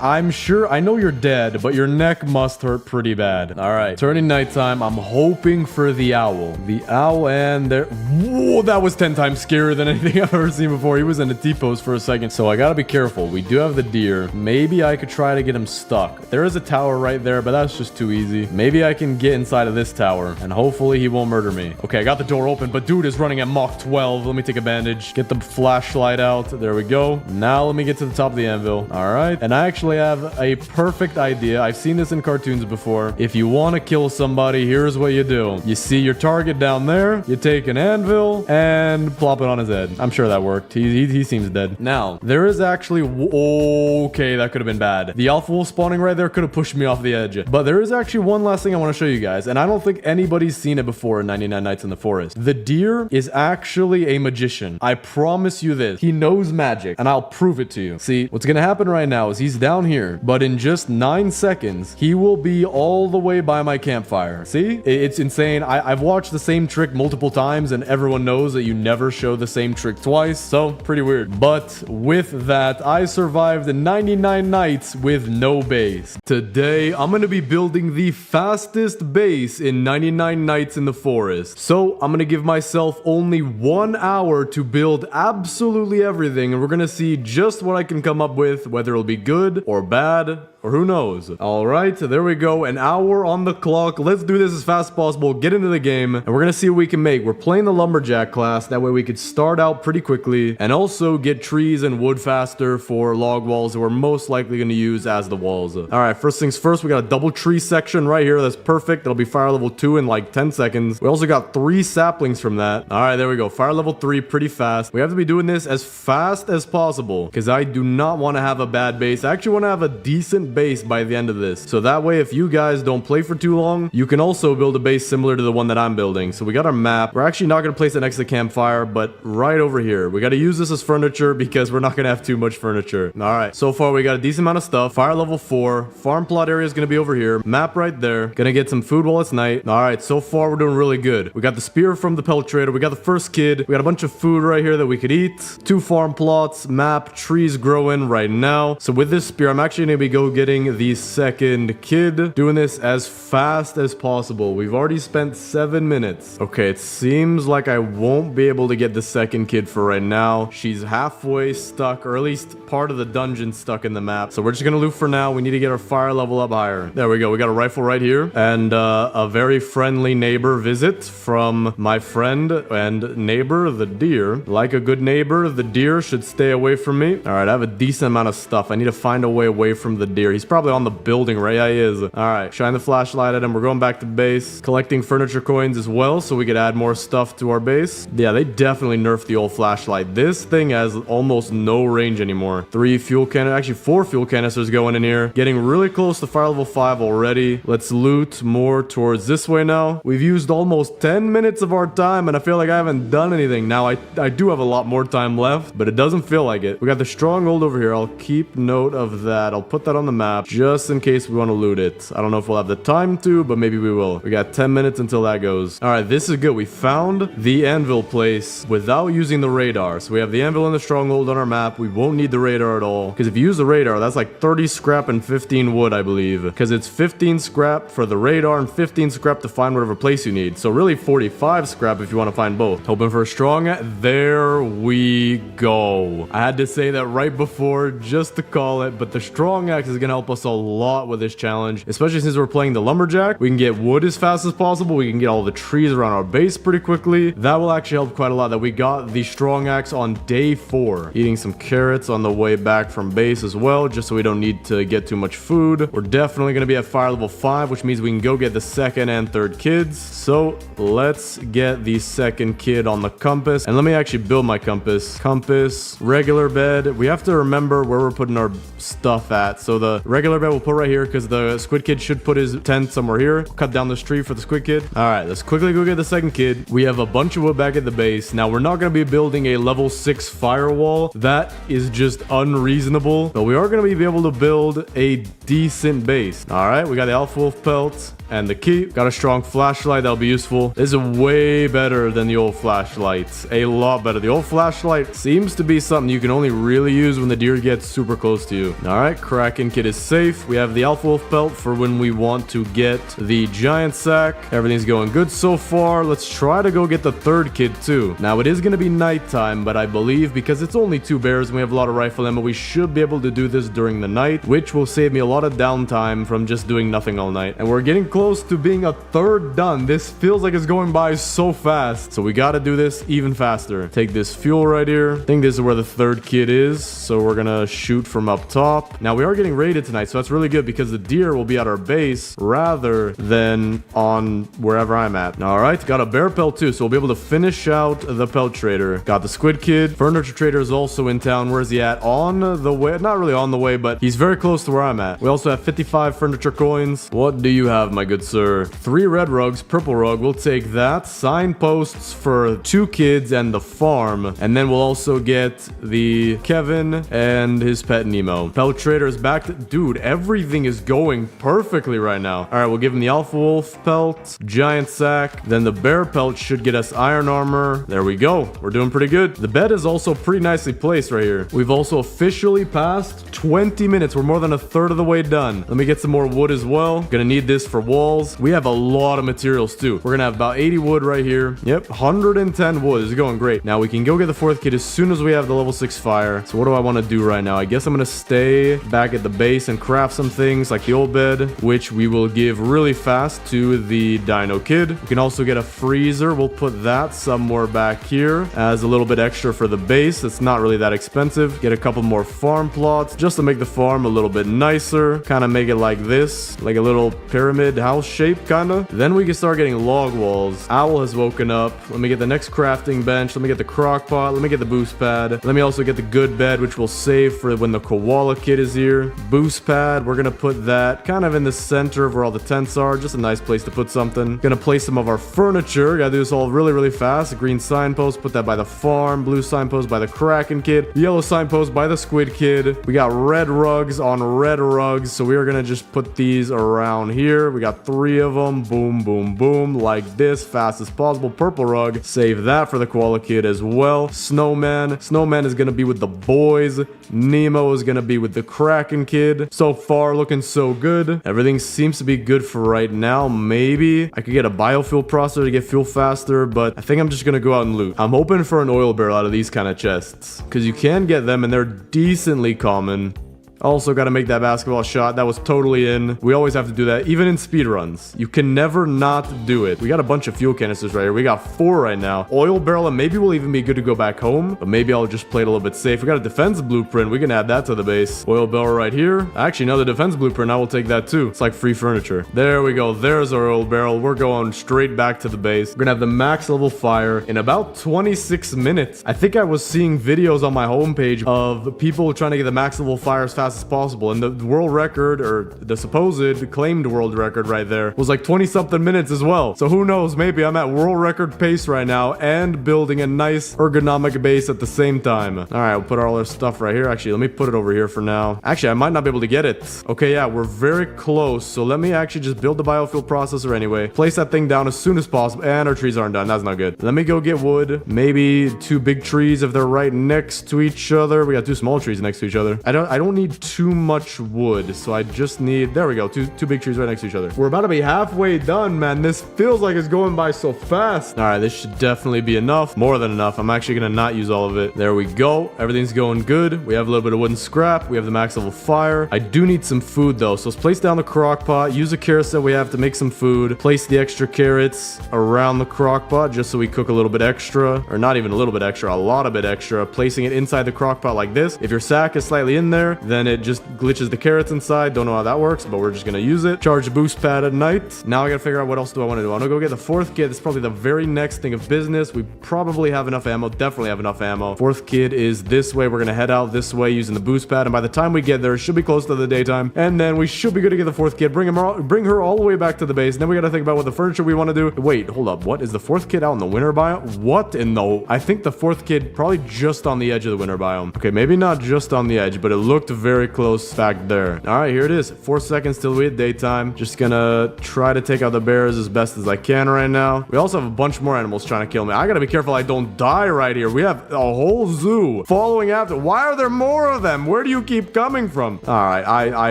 I know you're dead, but your neck must hurt pretty bad. All right, turning nighttime. I'm hoping for the owl. The owl, and there. Whoa, that was 10 times scarier than anything I've ever seen before. He was in a T-pose for a second, so I gotta be careful. We do have the deer. Maybe I could try to get him stuck. There is a tower right there, but that's just too easy. Maybe I can get inside of this tower, and hopefully he won't murder me. Okay, I got the door open, but dude is running at Mach 12. Let me take a bandage. Get the flashlight out. There we go. Now let me get to the top of the anvil. All right, and I actually have a perfect idea. I've seen this in cartoons before. If you want to kill somebody, here's what you do. You see your target down there, you take an anvil and plop it on his head. I'm sure that worked. He seems dead. Now, there is actually... Okay, that could have been bad. The alpha wolf spawning right there could have pushed me off the edge. But there is actually one last thing I want to show you guys, and I don't think anybody's seen it before in 99 Nights in the Forest. The deer is actually a magician. I promise you this. He knows magic, and I'll prove it to you. See, what's gonna happen right now is he's down here, but in just 9 seconds, he will be all the way by my campfire. See? It's insane. I've watched the same trick multiple times, and everyone knows that you never show the same trick twice, so pretty weird. But with that, I survived 99 nights with no base. Today, I'm gonna be building the fastest base in 99 Nights in the Forest. So, I'm gonna give myself only 1 hour to build absolutely everything, and we're gonna see just what I can come up with, whether it'll be good or bad, or who knows. All right, there we go. An hour on the clock. Let's do this as fast as possible. Get into the game, and we're gonna see what we can make. We're playing the lumberjack class. That way we could start out pretty quickly and also get trees and wood faster for log walls that we're most likely gonna use as the walls. All right, first things first, we got a double tree section right here. That's perfect. That'll be fire level 2 in like 10 seconds. We also got 3 saplings from that. All right, there we go. Fire level 3 pretty fast. We have to be doing this as fast as possible because I do not want to have a bad base. I actually want to have a decent base by the end of this. So that way, if you guys don't play for too long, you can also build a base similar to the one that I'm building. So we got our map. We're actually not going to place it next to the campfire, but right over here. We got to use this as furniture because we're not going to have too much furniture. All right. So far, we got a decent amount of stuff. Fire level 4. Farm plot area is going to be over here. Map right there. Gonna get some food while it's night. All right. So far, we're doing really good. We got the spear from the pelt trader. We got the first kid. We got a bunch of food right here that we could eat. 2 farm plots. Map. Trees growing right now. So with this spear, I'm actually going to be getting the second kid. Doing this as fast as possible. We've already spent 7 minutes. Okay, it seems like I won't be able to get the second kid for right now. She's halfway stuck, or at least part of the dungeon stuck in the map. So we're just gonna loot for now. We need to get our fire level up higher. There we go. We got a rifle right here. And a very friendly neighbor visit from my friend and neighbor, the deer. Like a good neighbor, the deer should stay away from me. All right, I have a decent amount of stuff. I need to find a way away from the deer. He's probably on the building, right? Yeah, he is. All right, shine the flashlight at him. We're going back to base, collecting furniture coins as well, so we could add more stuff to our base. Yeah, they definitely nerfed the old flashlight. This thing has almost no range anymore. 3 fuel canisters, actually 4 fuel canisters going in here. Getting really close to fire level 5 already. Let's loot more towards this way now. We've used almost 10 minutes of our time, and I feel like I haven't done anything. Now, I do have a lot more time left, but it doesn't feel like it. We got the stronghold over here. I'll keep note of that. I'll put that on the map. map just in case we want to loot it. I don't know if we'll have the time to, but maybe we will. We got 10 minutes until that goes. All right, this is good. We found the anvil place without using the radar. So we have the anvil and the stronghold on our map. We won't need the radar at all, because if you use the radar, that's like 30 scrap and 15 wood, I believe, because it's 15 scrap for the radar and 15 scrap to find whatever place you need. So really 45 scrap if you want to find both. Hoping for a strong. There we go. I had to say that right before just to call it, but the strong axe is going to help us a lot with this challenge, especially since we're playing the lumberjack. We can get wood as fast as possible. We can get all the trees around our base pretty quickly. That will actually help quite a lot that we got the strong axe on day 4. Eating some carrots on the way back from base as well, just so we don't need to get too much food. We're definitely going to be at fire level 5, which means we can go get the second and third kids. So let's get the second kid on the compass, and let me actually build my compass. Compass, regular bed. We have to remember where we're putting our stuff at. So the regular bed we'll put right here, because the squid kid should put his tent somewhere here. Cut down this tree for the squid kid. All right, let's quickly go get the second kid. We have a bunch of wood back at the base. Now we're not going to be building a level 6 firewall. That is just unreasonable, but we are going to be able to build a decent base. All right, we got the alpha wolf pelt and the key. Got a strong flashlight that'll be useful. This is way better than the old flashlights. A lot better. The old flashlight seems to be something you can only really use when the deer gets super close to you. All right, Kraken kit is safe. We have the alpha wolf pelt for when we want to get the giant sack. Everything's going good so far. Let's try to go get the third kid too. Now it is going to be nighttime, but I believe because it's only 2 bears and we have a lot of rifle ammo, we should be able to do this during the night, which will save me a lot of downtime from just doing nothing all night. And we're getting close to being a third done. This feels like it's going by so fast, so we got to do this even faster. Take this fuel right here. I think this is where the third kid is, so we're gonna shoot from up top. Now we are getting raided tonight, so that's really good because the deer will be at our base rather than on wherever I'm at. All right, got a bear pelt too, so we'll be able to finish out the pelt trader. Got the squid kid. Furniture trader is also in town. Where's he at? On the way. Not really on the way, but he's very close to where I'm at. We also have 55 furniture coins. What do you have, my good sir? 3 red rugs, purple rug, we'll take that. Signposts for 2 kids and the farm, and then we'll also get the Kevin and his pet Nemo. Pelt trader is back to, dude, everything is going perfectly right now. All right, we'll give him the alpha wolf pelt, giant sack, then the bear pelt should get us iron armor. There we go. We're doing pretty good. The bed is also pretty nicely placed right here. We've also officially passed 20 minutes. We're more than a third of the way done. Let me get some more wood as well. Gonna need this for walls. We have a lot of materials too. We're gonna have about 80 wood right here. Yep, 110 wood. This is going great. Now we can go get the 4th kid as soon as we have the level 6 fire. So what do I want to do right now? I guess I'm gonna stay back at the base and craft some things like the old bed, which we will give really fast to the dino kid. We can also get a freezer. We'll put that somewhere back here as a little bit extra for the base. It's not really that expensive. Get a couple more farm plots just to make the farm a little bit nicer. Kind of make it like this, like a little pyramid house shape kind of. Then we can start getting log walls. Owl has woken up. Let me get the next crafting bench. Let me get the crock pot. Let me get the boost pad. Let me also get the good bed, which we'll save for when the koala kid is here. Boost pad, we're gonna put that kind of in the center of where all the tents are. Just a nice place to put something. Gonna place some of our furniture. Gotta do this all really, really fast. Green signpost, put that by the farm. Blue signpost by the Kraken kid. Yellow signpost by the squid kid. We got red rugs on red rugs, so we are gonna just put these around here. We got 3 of them. Boom, boom, boom, like this, fast as possible. Purple rug, save that for the koala kid as well. Snowman is gonna be with the boys. Nemo is gonna be with the Kraken kid. So far looking so good. Everything seems to be good for right now. Maybe I could get a biofuel processor to get fuel faster, but I think I'm just gonna go out and loot. I'm hoping for an oil barrel out of these kind of chests, because you can get them and they're decently common. Also got to make that basketball shot. That was totally in. We always have to do that, even in speedruns. You can never not do it. We got a bunch of fuel canisters right here. We got 4 right now. Oil barrel, and maybe we'll even be good to go back home. But maybe I'll just play it a little bit safe. We got a defense blueprint. We can add that to the base. Oil barrel right here. Actually, another defense blueprint. I will take that too. It's like free furniture. There we go. There's our oil barrel. We're going straight back to the base. We're gonna have the max level fire in about 26 minutes. I think I was seeing videos on my homepage of people trying to get the max level fire as fast fast as possible. And the world record, or the supposed claimed world record right there, was like 20 something minutes as well. So who knows, maybe I'm at world record pace right now and building a nice ergonomic base at the same time. All right, we'll put all our stuff right here. Actually, let me put it over here for now. Actually, I might not be able to get it. Okay, yeah, we're very close. So let me actually just build the biofuel processor anyway. Place that thing down as soon as possible. And our trees aren't done. That's not good. Let me go get wood. Maybe 2 big trees if they're right next to each other. We got 2 small trees next to each other. I don't need too much wood, so I just need, there we go, two big trees right next to each other. We're about to be halfway done, man. This feels like it's going by so fast. All right, this should definitely be enough. More than enough. I'm actually gonna not use all of it. There we go. Everything's going good. We have a little bit of wooden scrap. We have the max level fire. I do need some food though, so let's place down the crock pot. Use the carrots that we have to make some food. Place the extra carrots around the crock pot just so we cook a little bit extra, or not even a little bit extra, a lot of it extra. Placing it inside the crock pot like this. If your sack is slightly in there, then it just glitches the carrots inside. Don't know how that works, but we're just gonna use it. Charge the boost pad at night. Now I gotta figure out what else do I want to do. I'm gonna go get the 4th kid. This is probably the very next thing of business. We probably have enough ammo. Definitely have enough ammo. 4th kid is this way. We're gonna head out this way using the boost pad, and by the time we get there, it should be close to the daytime, and then we should be good to get the 4th kid. Bring her all the way back to the base. And then we gotta think about what the furniture we want to do. Wait, hold up. What is the 4th kid out in the winter biome? What in the? I think the 4th kid probably just on the edge of the winter biome. Okay, maybe not just on the edge, but it looked very close back there. All right, here it is. 4 seconds till we hit daytime. Just gonna try to take out the bears as best as I can right now. We also have a bunch more animals trying to kill me. I gotta be careful I don't die right here. We have a whole zoo following after. Why are there more of them? Where do you keep coming from? All right, I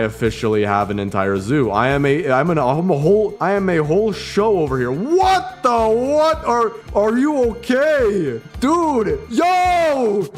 officially have an entire zoo. I am a whole show over here. What the? What are you okay? Dude, yo!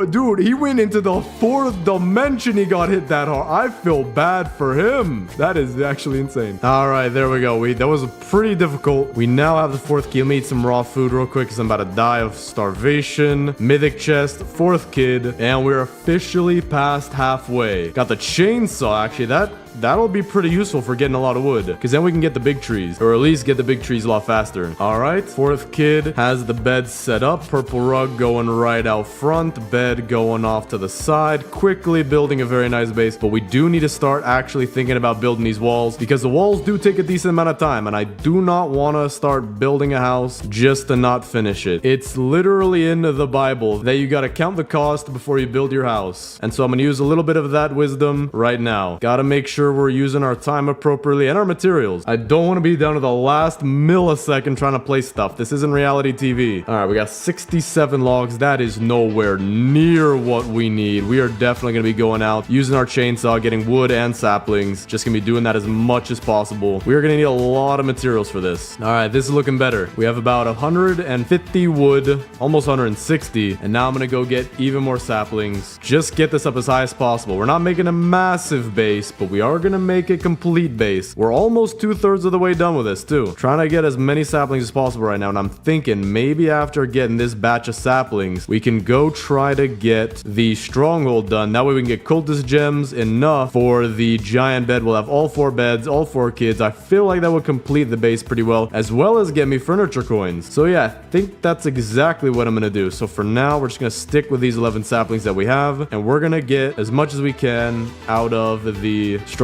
Dude, he went into the 4th dimension. He got hit that hard. I feel bad for him. That is actually insane. All right, there we go. That was pretty difficult. We now have the 4th kid. Let me eat some raw food real quick because I'm about to die of starvation. Mythic chest, 4th kid, and we're officially past halfway. Got the chainsaw, actually. That'll be pretty useful for getting a lot of wood, because then we can get the big trees, or at least get the big trees a lot faster. All right, 4th kid has the bed set up. Purple rug going right out front, bed going off to the side, quickly building a very nice base. But we do need to start actually thinking about building these walls, because the walls do take a decent amount of time, and I do not want to start building a house just to not finish it. It's literally in the Bible that you got to count the cost before you build your house, and so I'm gonna use a little bit of that wisdom right now. Gotta make sure we're using our time appropriately and our materials. I don't want to be down to the last millisecond trying to place stuff. This isn't reality TV. All right, we got 67 logs. That is nowhere near what we need. We are definitely going to be going out, using our chainsaw, getting wood and saplings. Just going to be doing that as much as possible. We are going to need a lot of materials for this. All right, this is looking better. We have about 150 wood, almost 160. And now I'm going to go get even more saplings. Just get this up as high as possible. We're not making a massive base, but we are going to make a complete base. We're almost 2/3 of the way done with this too. Trying to get as many saplings as possible right now, and I'm thinking maybe after getting this batch of saplings, we can go try to get the stronghold done. That way we can get cultist gems enough for the giant bed. We'll have all 4 beds, all 4 kids. I feel like that would complete the base pretty well, as well as get me furniture coins. So yeah, I think that's exactly what I'm gonna do. So for now, we're just gonna stick with these 11 saplings that we have, and we're gonna get as much as we can out of the stronghold.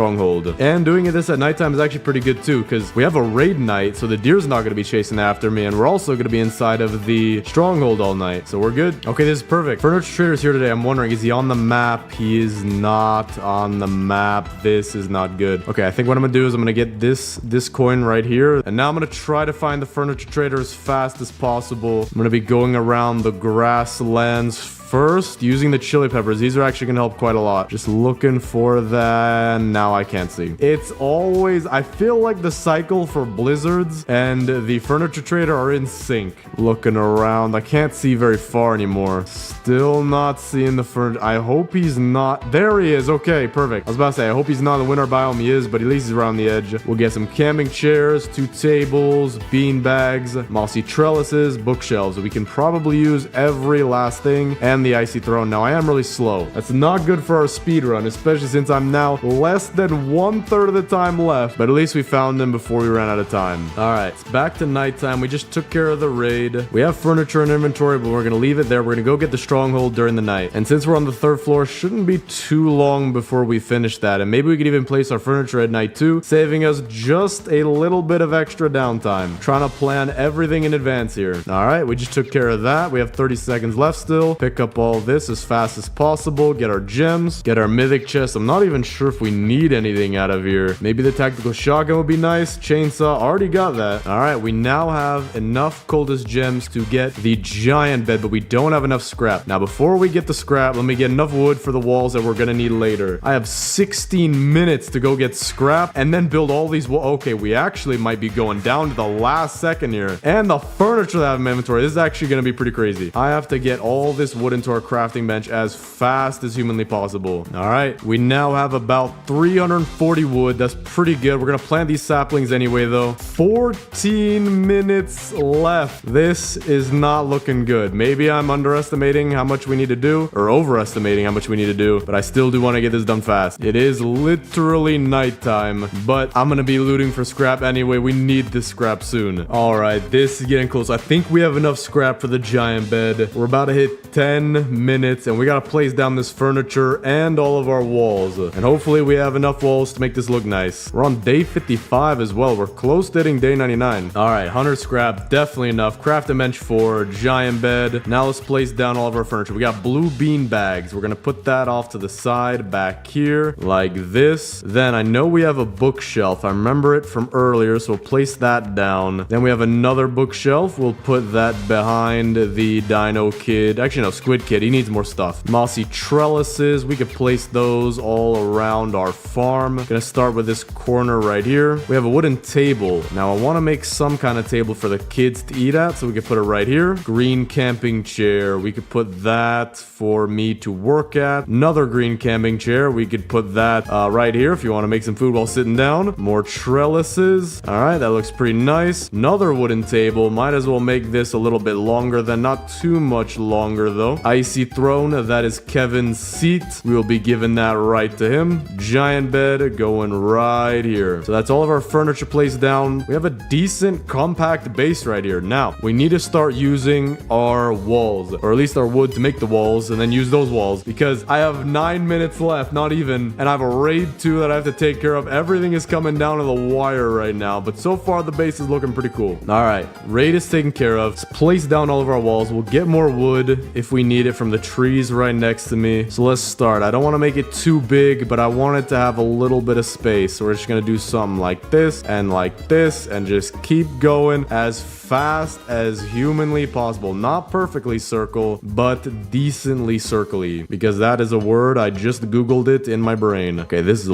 And doing this at nighttime is actually pretty good too, because we have a raid night, so the deer's not going to be chasing after me, and we're also going to be inside of the stronghold all night, so we're good. Okay, this is perfect. Furniture Trader's here today. I'm wondering, is he on the map? He is not on the map. This is not good. Okay, I think what I'm going to do is I'm going to get this coin right here, and now I'm going to try to find the Furniture Trader as fast as possible. I'm going to be going around the grasslands first, using the chili peppers. These are actually gonna help quite a lot. Just looking for that. Now I can't see. It's always, I feel like the cycle for blizzards and the Furniture Trader are in sync. Looking around, I can't see very far anymore. Still not seeing the furniture. I hope he's not. There he is. Okay, perfect. I was about to say, I hope he's not in the winter biome. He is, but at least he's around the edge. We'll get some camping chairs, 2 tables, bean bags, mossy trellises, bookshelves. We can probably use every last thing. And and the icy throne. Now, I am really slow. That's not good for our speed run, especially since I'm now less than 1/3 of the time left. But at least we found them before we ran out of time. All right, it's back to nighttime. We just took care of the raid. We have furniture in inventory, but we're going to leave it there. We're going to go get the stronghold during the night. And since we're on the 3rd floor, shouldn't be too long before we finish that. And maybe we could even place our furniture at night too, saving us just a little bit of extra downtime. Trying to plan everything in advance here. All right, we just took care of that. We have 30 seconds left still. Pick up all this as fast as possible. Get our gems. Get our mythic chest. I'm not even sure if we need anything out of here. Maybe the tactical shotgun would be nice. Chainsaw, already got that. All right, we now have enough cultist gems to get the giant bed, but we don't have enough scrap. Now, before we get the scrap, let me get enough wood for the walls that we're gonna need later. I have 16 minutes to go get scrap and then build all these walls. Okay, we actually might be going down to the last second here. And the furniture that I have in my inventory, this is actually gonna be pretty crazy. I have to get all this wood into our crafting bench as fast as humanly possible. All right, we now have about 340 wood. That's pretty good. We're gonna plant these saplings anyway, though. 14 minutes left. This is not looking good. Maybe I'm underestimating how much we need to do, or overestimating how much we need to do, but I still do want to get this done fast. It is literally nighttime, but I'm gonna be looting for scrap anyway. We need this scrap soon. All right, this is getting close. I think we have enough scrap for the giant bed. We're about to hit 10 minutes, and we gotta place down this furniture and all of our walls. And hopefully we have enough walls to make this look nice. We're on day 55 as well. We're close to hitting day 99. All right, 100 scrap, definitely enough. Craft a bench 4, giant bed. Now let's place down all of our furniture. We got blue bean bags. We're gonna put that off to the side back here like this. Then I know we have a bookshelf. I remember it from earlier, so we'll place that down. Then we have another bookshelf. We'll put that behind the Dino Kid. Actually, no, Squid Kid. He needs more stuff. Mossy trellises. We could place those all around our farm. Gonna start with this corner right here. We have a wooden table. Now I want to make some kind of table for the kids to eat at, so we could put it right here. Green camping chair. We could put that for me to work at. Another green camping chair. We could put that right here if you want to make some food while sitting down. More trellises. All right, that looks pretty nice. Another wooden table. Might as well make this a little bit longer than, not too much longer though. Icy throne. That is Kevin's seat. We will be giving that right to him. Giant bed going right here. So that's all of our furniture placed down. We have a decent compact base right here. Now, we need to start using our walls, or at least our wood to make the walls, and then use those walls, because I have 9 minutes left, not even, and I have a raid 2 that I have to take care of. Everything is coming down to the wire right now, but so far the base is looking pretty cool. All right, raid is taken care of. Let's place down all of our walls. We'll get more wood if we need it from the trees right next to me. So let's start. I don't want to make it too big, but I want it to have a little bit of space. So we're just going to do something like this and just keep going as fast as humanly possible. Not perfectly circle, but decently circly, because that is a word. I just Googled it in my brain. Okay, this is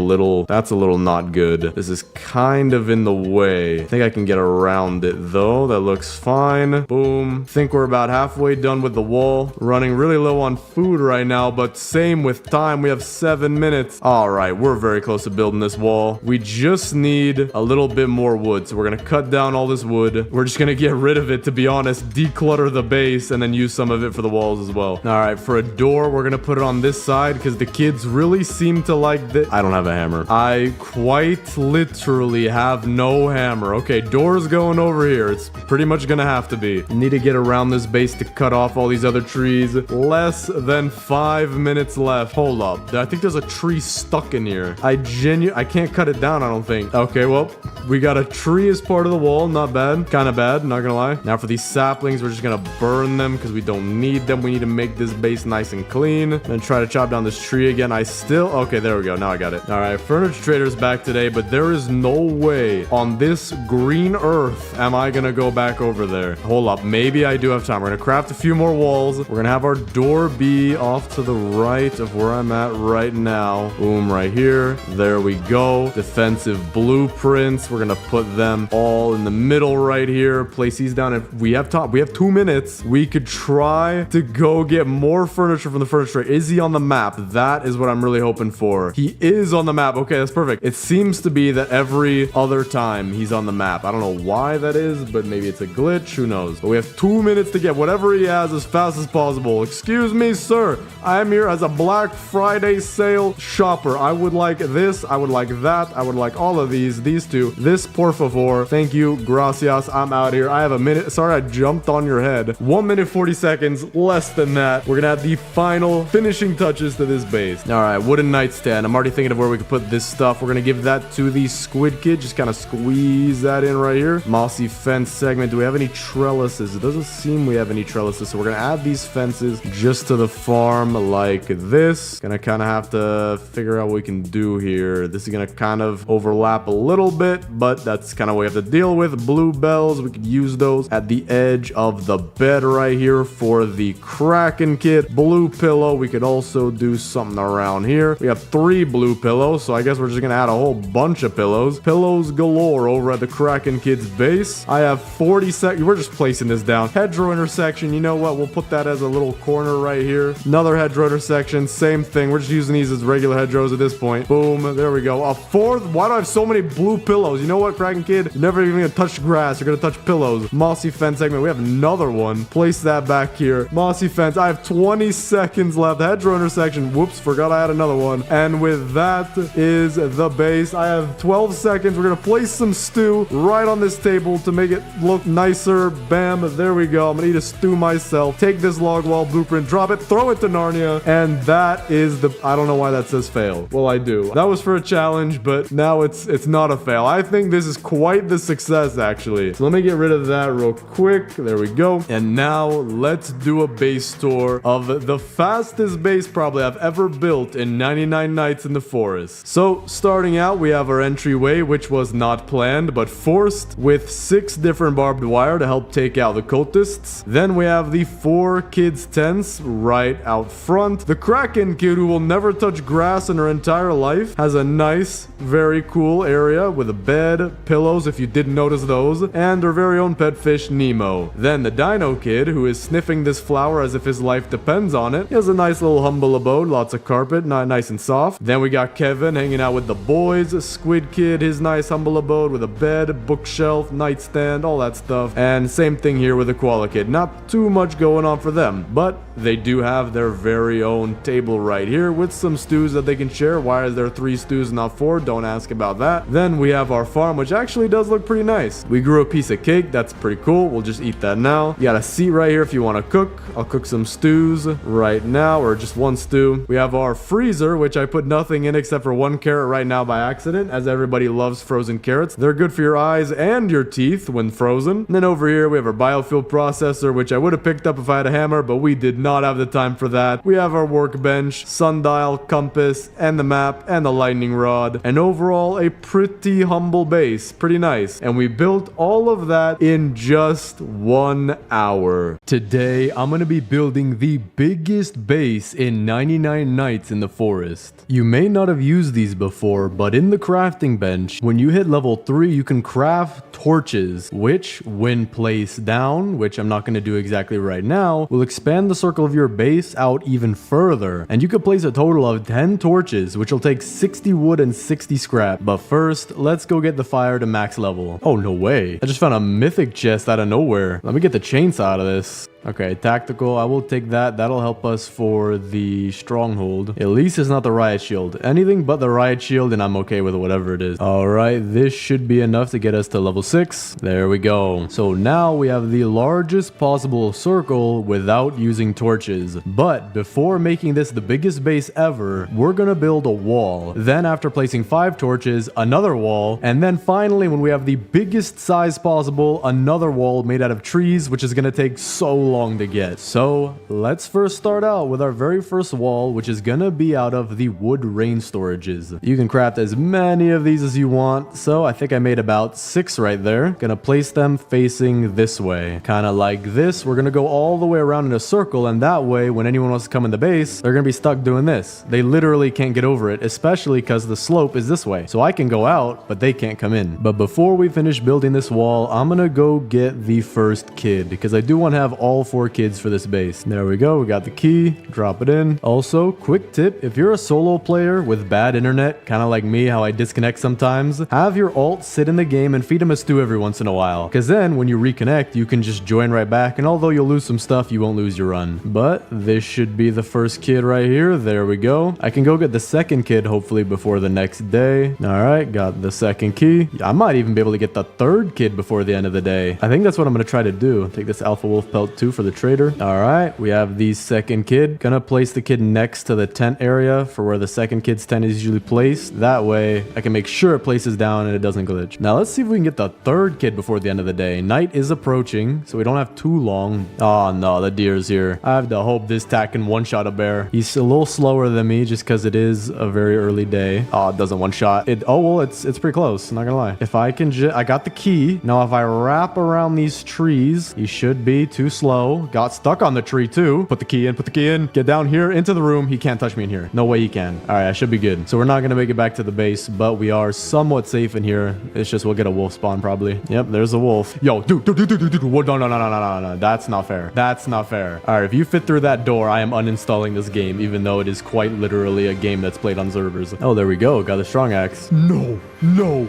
that's a little not good. This is kind of in the way. I think I can get around it though. That looks fine. Boom. Think we're about halfway done with the wall. Running really low on food right now, but same with time. We have 7 minutes. All right, we're very close to building this wall. We just need a little bit more wood. So we're gonna cut down all this wood. We're just gonna get rid of it, to be honest. Declutter the base and then use some of it for the walls as well. All right, for a door, we're gonna put it on this side because the kids really seem to like this. I don't have a hammer. I quite literally have no hammer. Okay, door's going over here. It's pretty much gonna have to be. Need to get around this base to cut off all these other trees. Less than 5 minutes left. Hold up. I think there's a tree stuck in here. I can't cut it down, I don't think. Okay, well, we got a tree as part of the wall. Not bad. Kind of bad, not gonna lie. Now for these saplings, we're just gonna burn them because we don't need them. We need to make this base nice and clean. And try to chop down this tree again. Okay, there we go. Now I got it. All right, Furniture Trader's back today, but there is no way on this green earth am I gonna go back over there. Hold up. Maybe I do have time. We're gonna craft a few more walls. We're gonna have our door be off to the right of where I'm at right now. Boom, right here. There we go. Defensive blueprints. We're gonna put them all in the middle right here. place these down. If we have 2 minutes, we could try to go get more furniture from the furniture. Is he on the map? That is what I'm really hoping for. He is on the map. Okay, that's perfect. It seems to be that every other time he's on the map. I don't know why that is, but maybe it's a glitch. Who knows? But we have 2 minutes to get whatever he has as fast as possible. Excuse me, sir. I am here as a Black Friday sale shopper. I would like this. I would like that. I would like all of these two. This, por favor. Thank you. Gracias. I'm out here. I have a minute. Sorry, I jumped on your head. 1 minute, 40 seconds. Less than that. We're gonna have the final finishing touches to this base. All right, wooden nightstand. I'm already thinking of where we could put this stuff. We're gonna give that to the squid kid. Just kind of squeeze that in right here. Mossy fence segment. Do we have any trellises? It doesn't seem we have any trellises, so we're gonna add these fences just to the farm like this. Gonna kind of have to figure out what we can do here. This is gonna kind of overlap a little bit, but that's kind of what we have to deal with. Bluebells, we could use those at the edge of the bed right here for the Kraken kit. Blue pillow, we could also do something around here. We have 3 blue pillows, so I guess we're just gonna add a whole bunch of pillows. Pillows galore over at the Kraken kid's base. I have 40 seconds. We're just placing this down. Hedgerow intersection, you know what? We'll put that as a little corner right here. Another hedgerow intersection, same thing. We're just using these as regular hedgerows at this point. Boom, there we go. A 4th. Why do I have so many blue pillows? You know what, Kraken kid? You're never even gonna touch grass. You're gonna touch pillows. Mossy fence segment. We have another one. Place that back here. Mossy fence. I have 20 seconds left. Hedgerow intersection. Whoops, forgot I had another one. And with that is the base. I have 12 seconds. We're gonna place some stew right on this table to make it look nicer. Bam, there we go. I'm gonna eat a stew myself. Take this log wall blueprint, drop it, throw it to Narnia, and that is the... I don't know why that says fail. Well, I do. That was for a challenge, but now it's not a fail. I think this is quite the success, actually. So let me get rid of that real quick. There we go. And now let's do a base tour of the fastest base probably I've ever built in 99 Nights in the Forest. So starting out, we have our entryway, which was not planned, but forced, with 6 different barbed wire to help take out the cultists. Then we have the 4 kids' tents right out front. The Kraken kid, who will never touch grass in her entire life, has a nice, very cool area with a bed, pillows, if you didn't notice those, and her very own pet fish, Nemo. Then the Dino kid, who is sniffing this flower as if his life depends on it. He has a nice little humble abode, lots of carpet, not nice and soft. Then we got Kevin hanging out with the boys. Squid kid, his nice humble abode with a bed, bookshelf, nightstand, all that stuff. And same thing here with the Koala kid. Not too much going on for them, but they do have their very own table right here with some stews that they can share. Why is there 3 stews, not 4? Don't ask about that. Then we have our farm, which actually does look pretty nice. We grew a piece of cake. That's pretty cool. We'll just eat that now. You got a seat right here if you want to cook. I'll cook some stews right now, or just 1 stew. We have our freezer, which I put nothing in except for 1 carrot right now by accident, as everybody loves frozen carrots. They're good for your eyes and your teeth when frozen. And then over here, we have our biofuel processor, which I would have picked up if I had a hammer, but we did not have the time for that. We have our workbench, sundial, compass, and the map, and the lightning rod. And overall, a pretty humble base. Pretty nice. And we built all of that in just 1 hour. Today, I'm going to be building the biggest base in 99 Nights in the Forest. You may not have used these before, but in the crafting bench, when you hit level 3, you can craft torches, which, when placed down, which I'm not going to do exactly right now, will expand the circle of your base out even further. And you could place a total of 10 torches, which will take 60 wood and 60 scrap. But first, let's go get the fire to max level. Oh, no way. I just found a mythic chest out of nowhere. Let me get the chainsaw out of this. Okay, tactical. I will take that. That'll help us for the stronghold. At least it's not the riot shield. Anything but the riot shield, and I'm okay with whatever it is. All right, this should be enough to get us to level 6. There we go. So now we have the largest possible circle without using torches. But before making this the biggest base ever, we're gonna build a wall. Then after placing 5 torches, another wall. And then finally, when we have the biggest size possible, another wall made out of trees, which is gonna take so long long to get. So let's first start out with our very first wall, which is gonna be out of the wood rain storages. You can craft as many of these as you want. So I think I made about 6 right there. Gonna place them facing this way, kind of like this. We're gonna go all the way around in a circle, and that way when anyone wants to come in the base, they're gonna be stuck doing this. They literally can't get over it, especially because the slope is this way. So I can go out, but they can't come in. But before we finish building this wall, I'm gonna go get the first kid, because I do want to have all 4 kids for this base. There we go. We got the key. Drop it in. Also, quick tip, if you're a solo player with bad internet, kind of like me, how I disconnect sometimes, have your alt sit in the game and feed him a stew every once in a while, because then when you reconnect, you can just join right back, and although you'll lose some stuff, you won't lose your run. But this should be the first kid right here. There we go. I can go get the second kid hopefully before the next day. All right, got the second key. I might even be able to get the third kid before the end of the day. I think that's what I'm going to try to do. Take this alpha wolf pelt too for the trader. All right, we have the second kid. Gonna place the kid next to the tent area for where the second kid's tent is usually placed. That way I can make sure it places down and it doesn't glitch. Now let's see if we can get the third kid before the end of the day. Night is approaching, so we don't have too long. Oh no, the deer's here. I have to hope this tack can one-shot a bear. He's a little slower than me just because it is a very early day. Oh, it doesn't one-shot. Oh well, it's pretty close, not gonna lie. If I can I got the key. Now if I wrap around these trees, he should be too slow. Got stuck on the tree too. Put the key in, put the key in. Get down here into the room. He can't touch me in here. No way he can. All right, I should be good. So we're not gonna make it back to the base, but we are somewhat safe in here. It's just we'll get a wolf spawn probably. Yep, there's a wolf. Yo, dude. No. That's not fair. That's not fair. All right, if you fit through that door, I am uninstalling this game, even though it is quite literally a game that's played on servers. Oh, there we go. Got a strong axe. No,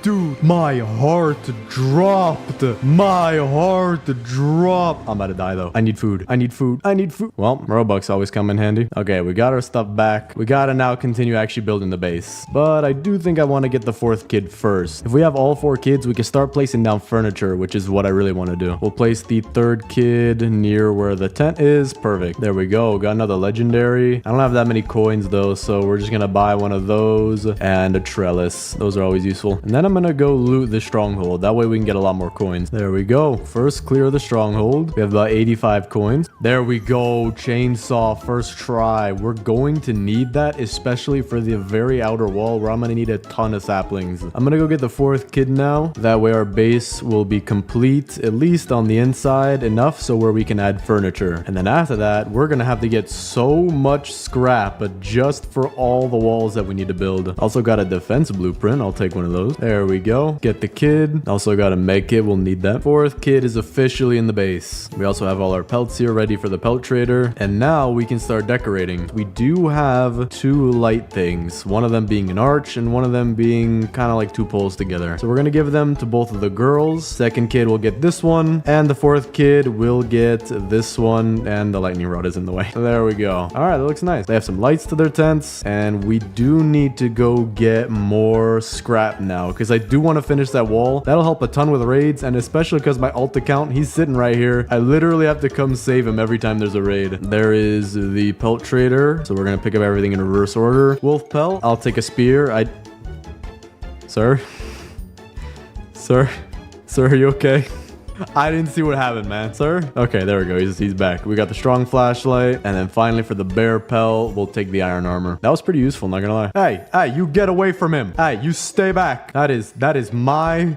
dude. My heart dropped. My heart dropped. I'm about to die though. I need food. Well, Robux always come in handy. Okay, we got our stuff back. We gotta now continue actually building the base. But I do think I want to get the 4th kid first. If we have all 4 kids, we can start placing down furniture, which is what I really want to do. We'll place the 3rd kid near where the tent is. Perfect. There we go. Got another legendary. I don't have that many coins though, so we're just gonna buy one of those and a trellis. Those are always useful. And then I'm gonna go loot the stronghold. That way we can get a lot more coins. There we go. First clear the stronghold. We have about 85 coins. There we go. Chainsaw first try. We're going to need that, especially for the very outer wall where I'm gonna need a ton of saplings. I'm gonna go get the 4th kid now. That way our base will be complete, at least on the inside, enough so where we can add furniture. And then after that, we're gonna have to get so much scrap, but just for all the walls that we need to build. Also got a defense blueprint. I'll take one of those. There we go. Get the kid. Also got a med kit. We'll need that. 4th kid is officially in the base. We also have all our pelts here ready for the pelt trader. And now we can start decorating. We do have 2 light things. One of them being an arch and one of them being kind of like 2 poles together. So we're going to give them to both of the girls. 2nd kid will get this one. And the 4th kid will get this one. And the lightning rod is in the way. There we go. All right, that looks nice. They have some lights to their tents. And we do need to go get more scrap now, because I do want to finish that wall. That'll help a ton with raids, and especially because my alt account, he's sitting right here. I literally have to come save him every time there's a raid. There is the pelt trader, so we're gonna pick up everything in reverse order. Wolf pelt, I'll take a spear. Sir, are you okay? I didn't see what happened, man. Sir? Okay, there we go. He's back. We got the strong flashlight. And then finally for the bear pelt, we'll take the iron armor. That was pretty useful, not gonna lie. Hey, you get away from him. Hey, you stay back. That is my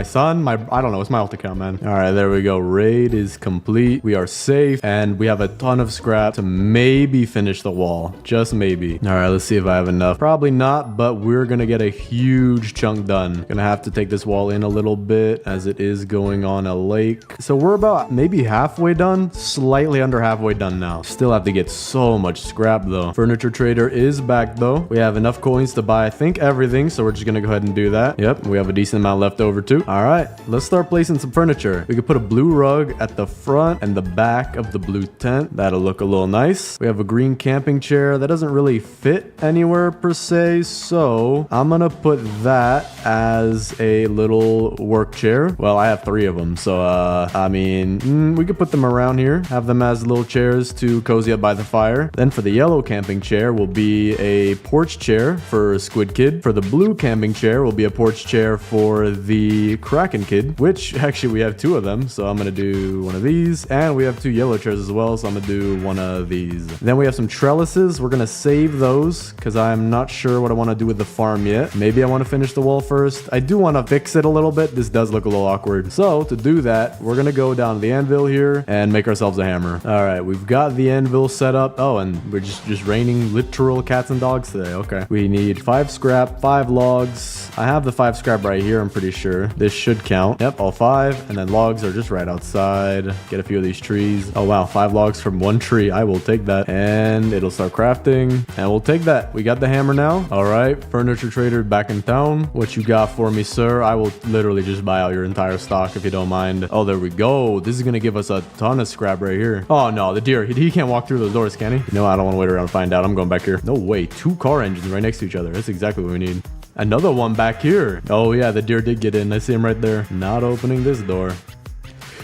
son. I don't know. It's my alt account, man. All right, there we go. Raid is complete. We are safe. And we have a ton of scrap to maybe finish the wall. Just maybe. All right, let's see if I have enough. Probably not, but we're gonna get a huge chunk done. Gonna have to take this wall in a little bit as it is going on a lake. So we're about maybe halfway done, slightly under halfway done now. Still have to get so much scrap though. Furniture trader is back though. We have enough coins to buy, I think, everything. So we're just gonna go ahead and do that. Yep, we have a decent amount left over too. All right, let's start placing some furniture. We could put a blue rug at the front and the back of the blue tent. That'll look a little nice. We have a green camping chair that doesn't really fit anywhere per se. So I'm gonna put that as a little work chair. Well, I have 3 of them. So So, I mean, we could put them around here, have them as little chairs to cozy up by the fire. Then for the yellow camping chair will be a porch chair for Squid Kid. For the blue camping chair will be a porch chair for the Kraken Kid, which actually we have 2 of them. So I'm going to do one of these, and we have 2 yellow chairs as well. So I'm going to do one of these. Then we have some trellises. We're going to save those because I'm not sure what I want to do with the farm yet. Maybe I want to finish the wall first. I do want to fix it a little bit. This does look a little awkward. So to do that, we're going to go down to the anvil here and make ourselves a hammer. All right, we've got the anvil set up. Oh, and we're just raining literal cats and dogs today. Okay. We need 5 scrap, 5 logs. I have the 5 scrap right here, I'm pretty sure. This should count. Yep, all 5. And then logs are just right outside. Get a few of these trees. Oh, wow. 5 logs from 1 tree. I will take that. And it'll start crafting. And we'll take that. We got the hammer now. All right. Furniture trader back in town. What you got for me, sir? I will literally just buy out your entire stock if you don't mind. Oh, there we go. This is going to give us a ton of scrap right here. Oh, no. The deer. He can't walk through those doors, can he? You know, I don't want to wait around and find out. I'm going back here. No way. 2 car engines right next to each other. That's exactly what we need. Another one back here. Oh, yeah. The deer did get in. I see him right there. Not opening this door.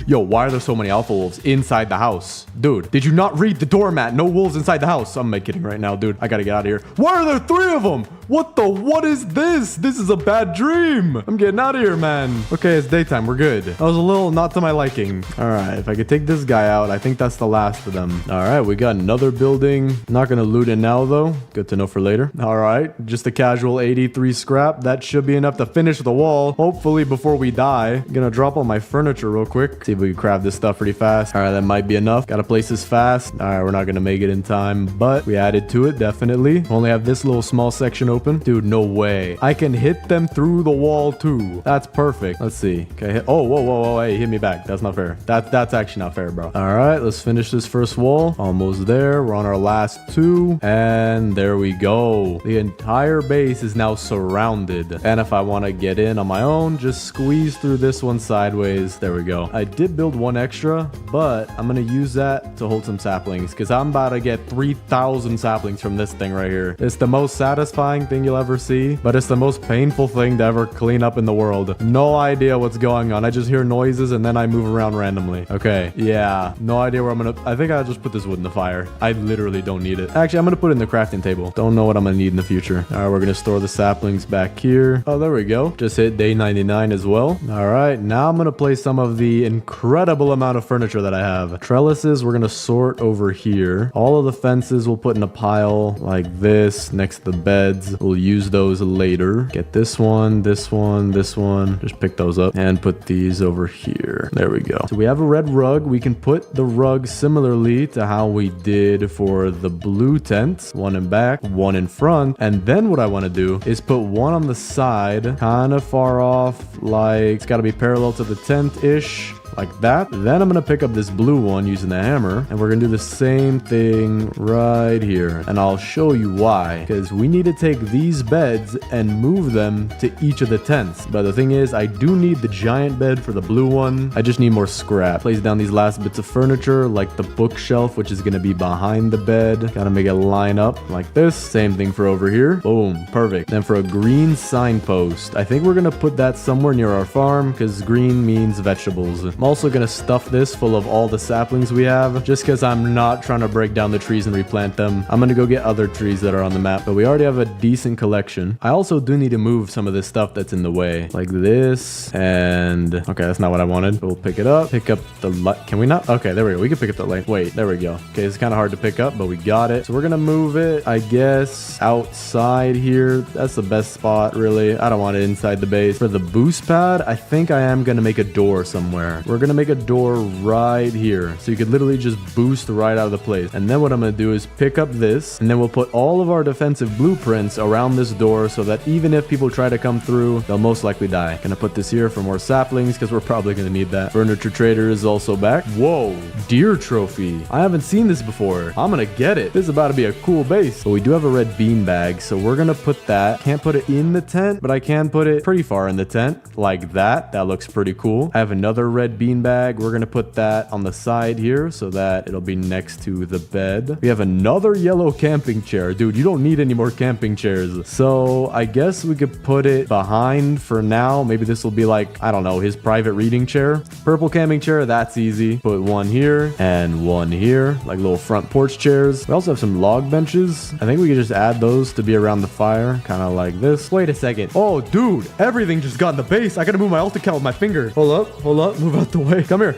Yo, why are there so many alpha wolves inside the house? Dude, did you not read the doormat? No wolves inside the house. I'm kidding right now, dude. I gotta get out of here. Why are there 3 of them? What is this? This is a bad dream. I'm getting out of here, man. Okay, it's daytime. We're good. That was a little not to my liking. All right, if I could take this guy out, I think that's the last of them. All right, we got another building. Not gonna loot it now, though. Good to know for later. All right, just a casual 83 scrap. That should be enough to finish the wall, hopefully before we die. I'm gonna drop all my furniture real quick. See if we can craft this stuff pretty fast. All right, that might be enough. Gotta place this fast. All right, we're not gonna make it in time, but we added to it, definitely. Only have this little small section open. Dude, no way. I can hit them through the wall too. That's perfect. Let's see. Okay. Oh, whoa. Hey, hit me back. That's not fair. That's actually not fair, bro. All right, let's finish this first wall. Almost there. We're on our last 2. And there we go. The entire base is now surrounded. And if I want to get in on my own, just squeeze through this one sideways. There we go. I did build 1 extra, but I'm going to use that to hold some saplings because I'm about to get 3,000 saplings from this thing right here. It's the most satisfying thing you'll ever see, but it's the most painful thing to ever clean up in the world. No idea what's going on. I just hear noises and then I move around randomly. Okay. Yeah. No idea where I'm going to... I think I'll just put this wood in the fire. I literally don't need it. Actually, I'm going to put it in the crafting table. Don't know what I'm going to need in the future. All right, we're going to store the saplings back here. Oh, there we go. Just hit day 99 as well. All right. Now I'm going to place some of the incredible amount of furniture that I have. Trellises, we're going to sort over here. All of the fences we'll put in a pile like this next to the beds. We'll use those later. Get this one, this one, this one. Just pick those up and put these over here. There we go. So we have a red rug. We can put the rug similarly to how we did for the blue tent. 1 in back, 1 in front. And then what I want to do is put 1 on the side, kind of far off, like it's got to be parallel to the tent-ish. Like that. Then I'm going to pick up this blue one using the hammer, and we're going to do the same thing right here. And I'll show you why. Because we need to take these beds and move them to each of the tents. But the thing is, I do need the giant bed for the blue one. I just need more scrap. Place down these last bits of furniture, like the bookshelf, which is going to be behind the bed. Gotta make it line up like this. Same thing for over here. Boom. Perfect. Then for a green signpost, I think we're going to put that somewhere near our farm because green means vegetables. I'm also going to stuff this full of all the saplings we have just because I'm not trying to break down the trees and replant them. I'm going to go get other trees that are on the map, but we already have a decent collection. I also do need to move some of this stuff that's in the way like this. And okay, that's not what I wanted. We'll pick it up. Pick up the light. Can we not? Okay, there we go. We can pick up the light. Wait, there we go. Okay, it's kind of hard to pick up, but we got it. So we're going to move it, I guess, outside here. That's the best spot, really. I don't want it inside the base. For the boost pad, I think I am going to make a door somewhere. We're going to make a door right here. So you could literally just boost right out of the place. And then what I'm going to do is pick up this, and then we'll put all of our defensive blueprints around this door so that even if people try to come through, they'll most likely die. Gonna put this here for more saplings because we're probably going to need that. Furniture trader is also back. Whoa, deer trophy. I haven't seen this before. I'm going to get it. This is about to be a cool base. But we do have a red bean bag, so we're going to put that. Can't put it in the tent, but I can put it pretty far in the tent like that. That looks pretty cool. I have another red red beanbag. We're gonna put that on the side here so that it'll be next to the bed. We have another yellow camping chair. Dude, you don't need any more camping chairs. So I guess we could put it behind for now. Maybe this will be like, I don't know, his private reading chair. Purple camping chair, that's easy. Put one here and one here, like little front porch chairs. We also have some log benches. I think we could just add those to be around the fire, kind of like this. Wait a second. Oh, dude, everything just got in the base. I gotta move my alt account with my finger. Hold up, move out the way. Come here.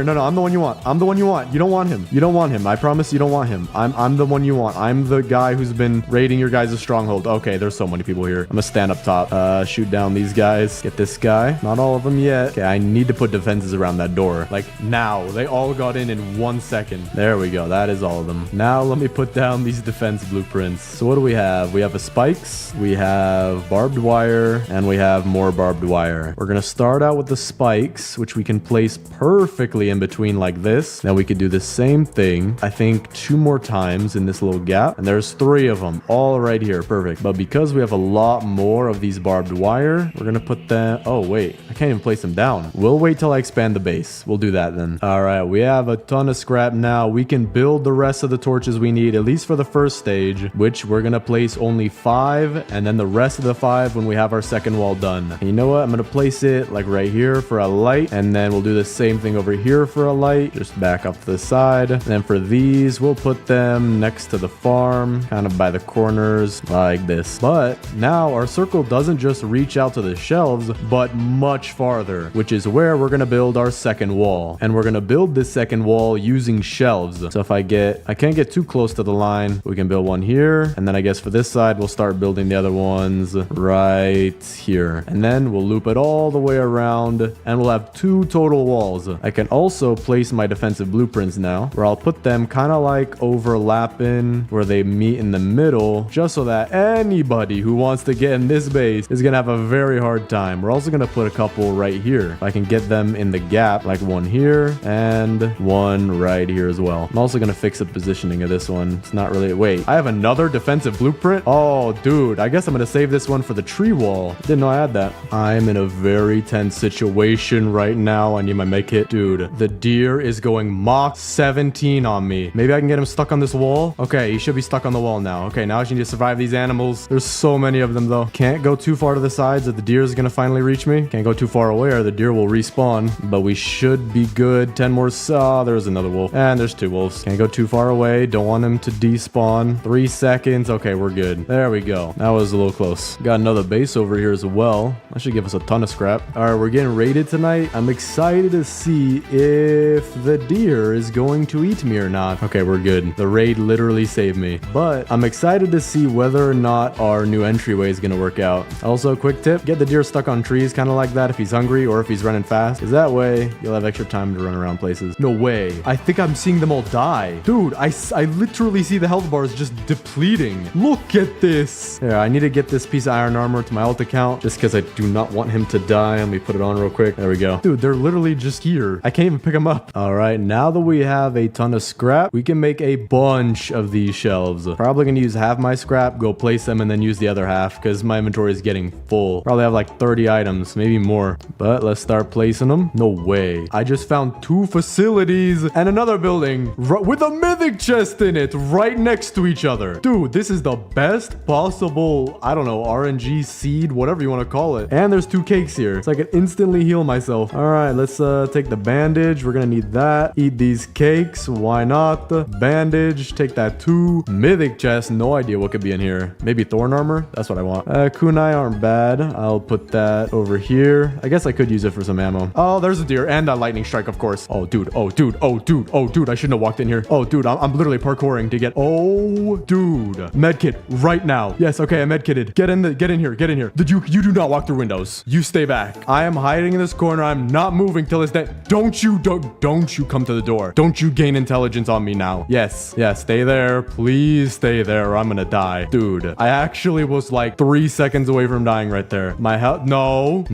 No, I'm the one you want. I'm the one you want. You don't want him. You don't want him. I promise you don't want him. I'm the one you want. I'm the guy who's been raiding your guys' stronghold. Okay, there's so many people here. I'm gonna stand up top. Shoot down these guys. Get this guy. Not all of them yet. Okay, I need to put defenses around that door. Like now. They all got in 1 second. There we go. That is all of them. Now let me put down these defense blueprints. So what do we have? We have a spikes. We have barbed wire. And we have more barbed wire. We're gonna start out with the spikes, which we can place perfectly in between like this. Now we could do the same thing, I think 2 more times in this little gap. And there's 3 of them all right here. Perfect. But because we have a lot more of these barbed wire, we're gonna put them... Oh, wait. I can't even place them down. We'll wait till I expand the base. We'll do that then. All right. We have a ton of scrap now. We can build the rest of the torches we need, at least for the first stage, which we're gonna place only 5, and then the rest of the 5 when we have our second wall done. And you know what? I'm gonna place it like right here for a light, and then we'll do the same thing over here for a light. Just back up to the side. And then for these, we'll put them next to the farm, kind of by the corners like this. But now our circle doesn't just reach out to the shelves, but much farther, which is where we're gonna build our second wall. And we're gonna build this second wall using shelves. So if I can't get too close to the line, we can build one here. And then I guess for this side, we'll start building the other ones right here. And then we'll loop it all the way around and we'll have 2 total walls. I can also place my defensive blueprints now, where I'll put them kind of like overlapping where they meet in the middle, just so that anybody who wants to get in this base is gonna have a very hard time. We're also gonna put a couple right here. If I can get them in the gap, like one here and one right here as well. I'm also gonna fix the positioning of this one. It's not really... Wait, I have another defensive blueprint? Oh, dude, I guess I'm gonna save this one for the tree wall. Didn't know I had that. I'm in a very tense situation right now. I need my med kit. Dude, the deer is going Mach 17 on me. Maybe I can get him stuck on this wall. Okay, he should be stuck on the wall now. Okay, now I just need to survive these animals. There's so many of them though. Can't go too far to the sides if the deer is gonna finally reach me. Can't go too far away or the deer will respawn. But we should be good. 10 more. There's another wolf. And there's 2 wolves. Can't go too far away. Don't want him to despawn. 3 seconds. Okay, we're good. There we go. That was a little close. Got another base over here as well. That should give us a ton of scrap. All right, we're getting raided tonight. I'm excited to see if the deer is going to eat me or not. Okay, we're good. The raid literally saved me. But I'm excited to see whether or not our new entryway is going to work out. Also, a quick tip, get the deer stuck on trees kind of like that if he's hungry or if he's running fast. Because that way, you'll have extra time to run around places. No way. I think I'm seeing them all die. Dude, I literally see the health bars just depleting. Look at this. Yeah, I need to get this piece of iron armor to my alt account just because I do not want him to die. Let me put it on real quick. There we go. Dude, they're literally just here. I can't even pick them up. All right, now that we have a ton of scrap, we can make a bunch of these shelves. Probably gonna use half my scrap, go place them, and then use the other half because my inventory is getting full. Probably have like 30 items, maybe more. But let's start placing them. No way. I just found 2 facilities and another building with a mythic chest in it right next to each other. Dude, this is the best possible, I don't know, RNG seed, whatever you want to call it. And there's 2 cakes here, so I can instantly heal myself. All right, let's take the bandage. We're gonna need that. Eat these cakes. Why not? Bandage. Take that too. Mythic chest. No idea what could be in here. Maybe thorn armor. That's what I want. Kunai aren't bad. I'll put that over here. I guess I could use it for some ammo. Oh, there's a deer and a lightning strike, of course. Oh, dude. Oh, dude. Oh, dude. Oh, dude. I shouldn't have walked in here. Oh, dude. I'm literally parkouring to get... Oh, dude. Medkit right now. Yes. Okay. I'm medkitted. Get in here. Get in here. You do not walk through windows. You stay back. I am hiding in this corner. I'm not moving till it's dead. Don't you come to the door. Don't you gain intelligence on me now. Yes. Stay there. Please stay there or I'm gonna die. Dude, I actually was like 3 seconds away from dying right there. My health... No.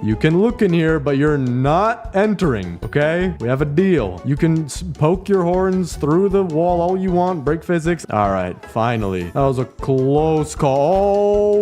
You can look in here, but you're not entering, okay? We have a deal. You can poke your horns through the wall all you want. Break physics. All right, finally. That was a close call.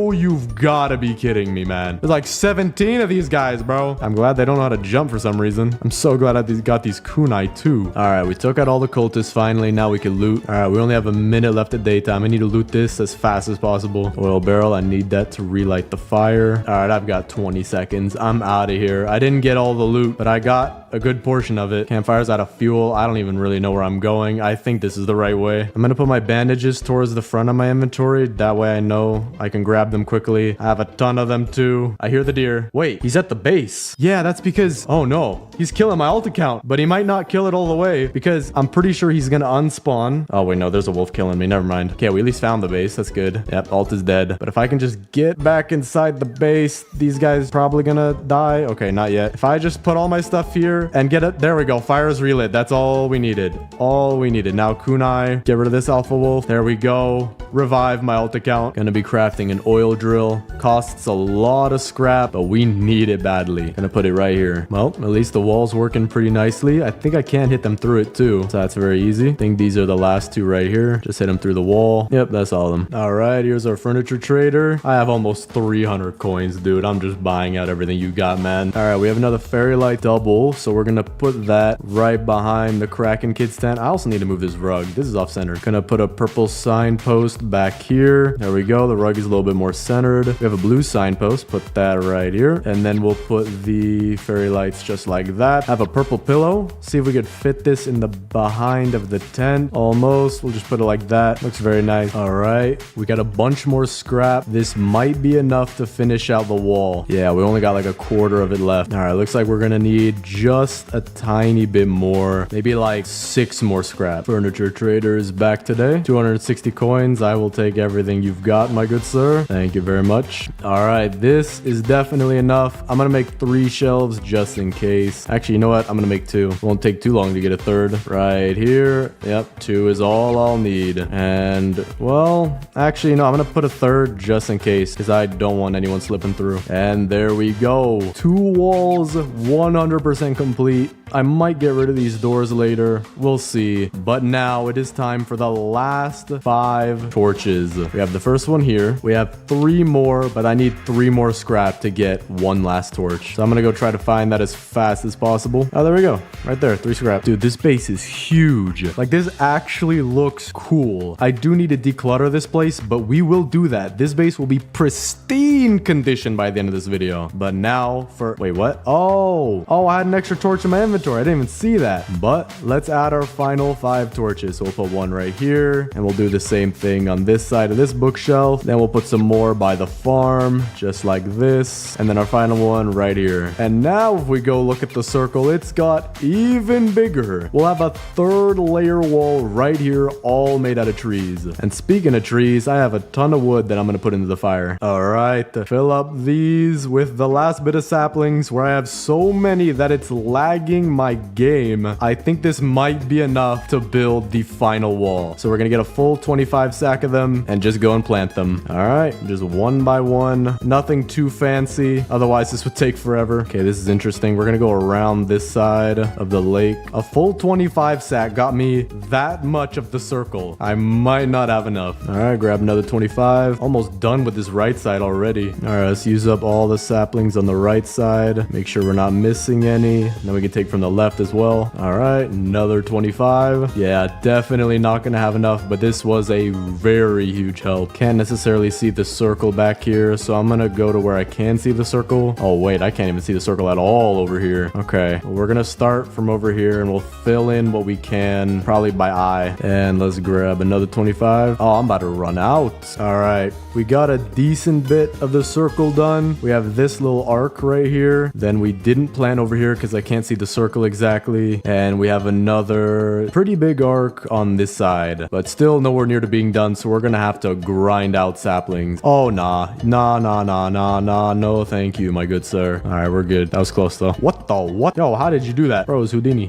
Oh, you've got to be kidding me, man. There's like 17 of these guys, bro. I'm glad they don't don't know how to jump for some reason. I'm so glad I got these kunai too. All right, we took out all the cultists finally. Now we can loot. All right, we only have a minute left of daytime. I need to loot this as fast as possible. Oil barrel, I need that to relight the fire. All right, I've got 20 seconds. I'm out of here. I didn't get all the loot, but I got a good portion of it. Campfire's out of fuel. I don't even really know where I'm going. I think this is the right way. I'm gonna put my bandages towards the front of my inventory. That way I know I can grab them quickly. I have a ton of them too. I hear the deer. Wait, he's at the base. Yeah, that's because, oh no, he's killing my ult account, but he might not kill it all the way because I'm pretty sure he's gonna unspawn. Oh wait, no, there's a wolf killing me. Never mind. Okay, we at least found the base. That's good. Yep, ult is dead. But if I can just get back inside the base, these guys probably gonna die. Okay, not yet. If I just put all my stuff here and get it, there we go. Fire is relit. That's all we needed. All we needed. Now kunai, get rid of this alpha wolf. There we go. Revive my ult account. Gonna be crafting an oil drill. Costs a lot of scrap, but we need it badly. Gonna put it right here. Well, at least the wall's working pretty nicely. I think I can hit them through it too, so that's very easy. I think these are the last two right here. Just hit them through the wall. Yep, that's all of them. All right, here's our furniture trader. I have almost 300 coins, dude. I'm just buying out everything you got, man. All right, we have another fairy light double, so we're gonna put that right behind the Kraken Kids tent. I also need to move this rug. This is off center. Gonna put a purple signpost back here. There we go. The rug is a little bit more centered. We have a blue signpost. Put that right here. And then we'll put the fairy lights just like that. Have a purple pillow. See if we could fit this in the behind of the tent. Almost. We'll just put it like that. Looks very nice. All right. We got a bunch more scrap. This might be enough to finish out the wall. Yeah, we only got like a quarter of it left. All right. Looks like we're gonna need just a tiny bit more. Maybe like 6 more scrap. Furniture trader is back today. 260 coins. I will take everything you've got, my good sir. Thank you very much. All right. This is definitely enough. I'm gonna make 3 shelves just in case. Actually, you know what? I'm gonna make 2. It won't take too long to get a third. Right here. Yep. 2 is all I'll need. And well, actually, no, I'm gonna put a third just in case because I don't want anyone slipping through. And there we go. 2 walls, 100% complete. I might get rid of these doors later. We'll see. But now it is time for the last 5 torches. We have the first one here. We have 3 more, but I need 3 more scrap to get 1 last torch. So I'm gonna go try to find that as fast as possible. Oh, there we go. Right there, 3 scrap. Dude, this base is huge. Like, this actually looks cool. I do need to declutter this place, but we will do that. This base will be pristine condition by the end of this video. But now for... Wait, what? Oh, I had an extra torch in my inventory. I didn't even see that. But let's add our final 5 torches. So we'll put 1 right here, and we'll do the same thing on this side of this bookshelf. Then we'll put some more by the farm, just like this. And then our final one right here. And now if we go look at the circle, it's got even bigger. We'll have a 3rd layer wall right here, all made out of trees. And speaking of trees, I have a ton of wood that I'm going to put into the fire. All right, fill up these with the last bit of saplings where I have so many that it's lagging my game. I think this might be enough to build the final wall. So we're gonna get a full 25 sack of them and just go and plant them. All right, just 1 by 1. Nothing too fancy. Otherwise, this would take forever. Okay, this is interesting. We're gonna go around this side of the lake. A full 25 sack got me that much of the circle. I might not have enough. All right, grab another 25. Almost done with this right side already. All right, let's use up all the saplings on the right side. Make sure we're not missing any. Then we can take from the left as well. All right, another 25. Yeah, definitely not gonna have enough, but this was a very huge help. Can't necessarily see the circle back here, so I'm gonna go to where I can see the circle. Oh wait, I can't even see the circle at all over here. Okay, well, we're gonna start from over here and we'll fill in what we can, probably by eye. And let's grab another 25. Oh, I'm about to run out. All right, we got a decent bit of the circle done. We have this little arc right here. Then we didn't plant over here because I can't see the circle exactly. And we have another pretty big arc on this side, but still nowhere near to being done. So we're gonna have to grind out saplings. Oh, nah, no, thank you, my good sir. All right, we're good. That was close though. What the what? Yo, how did you do that? Bro, it was Houdini.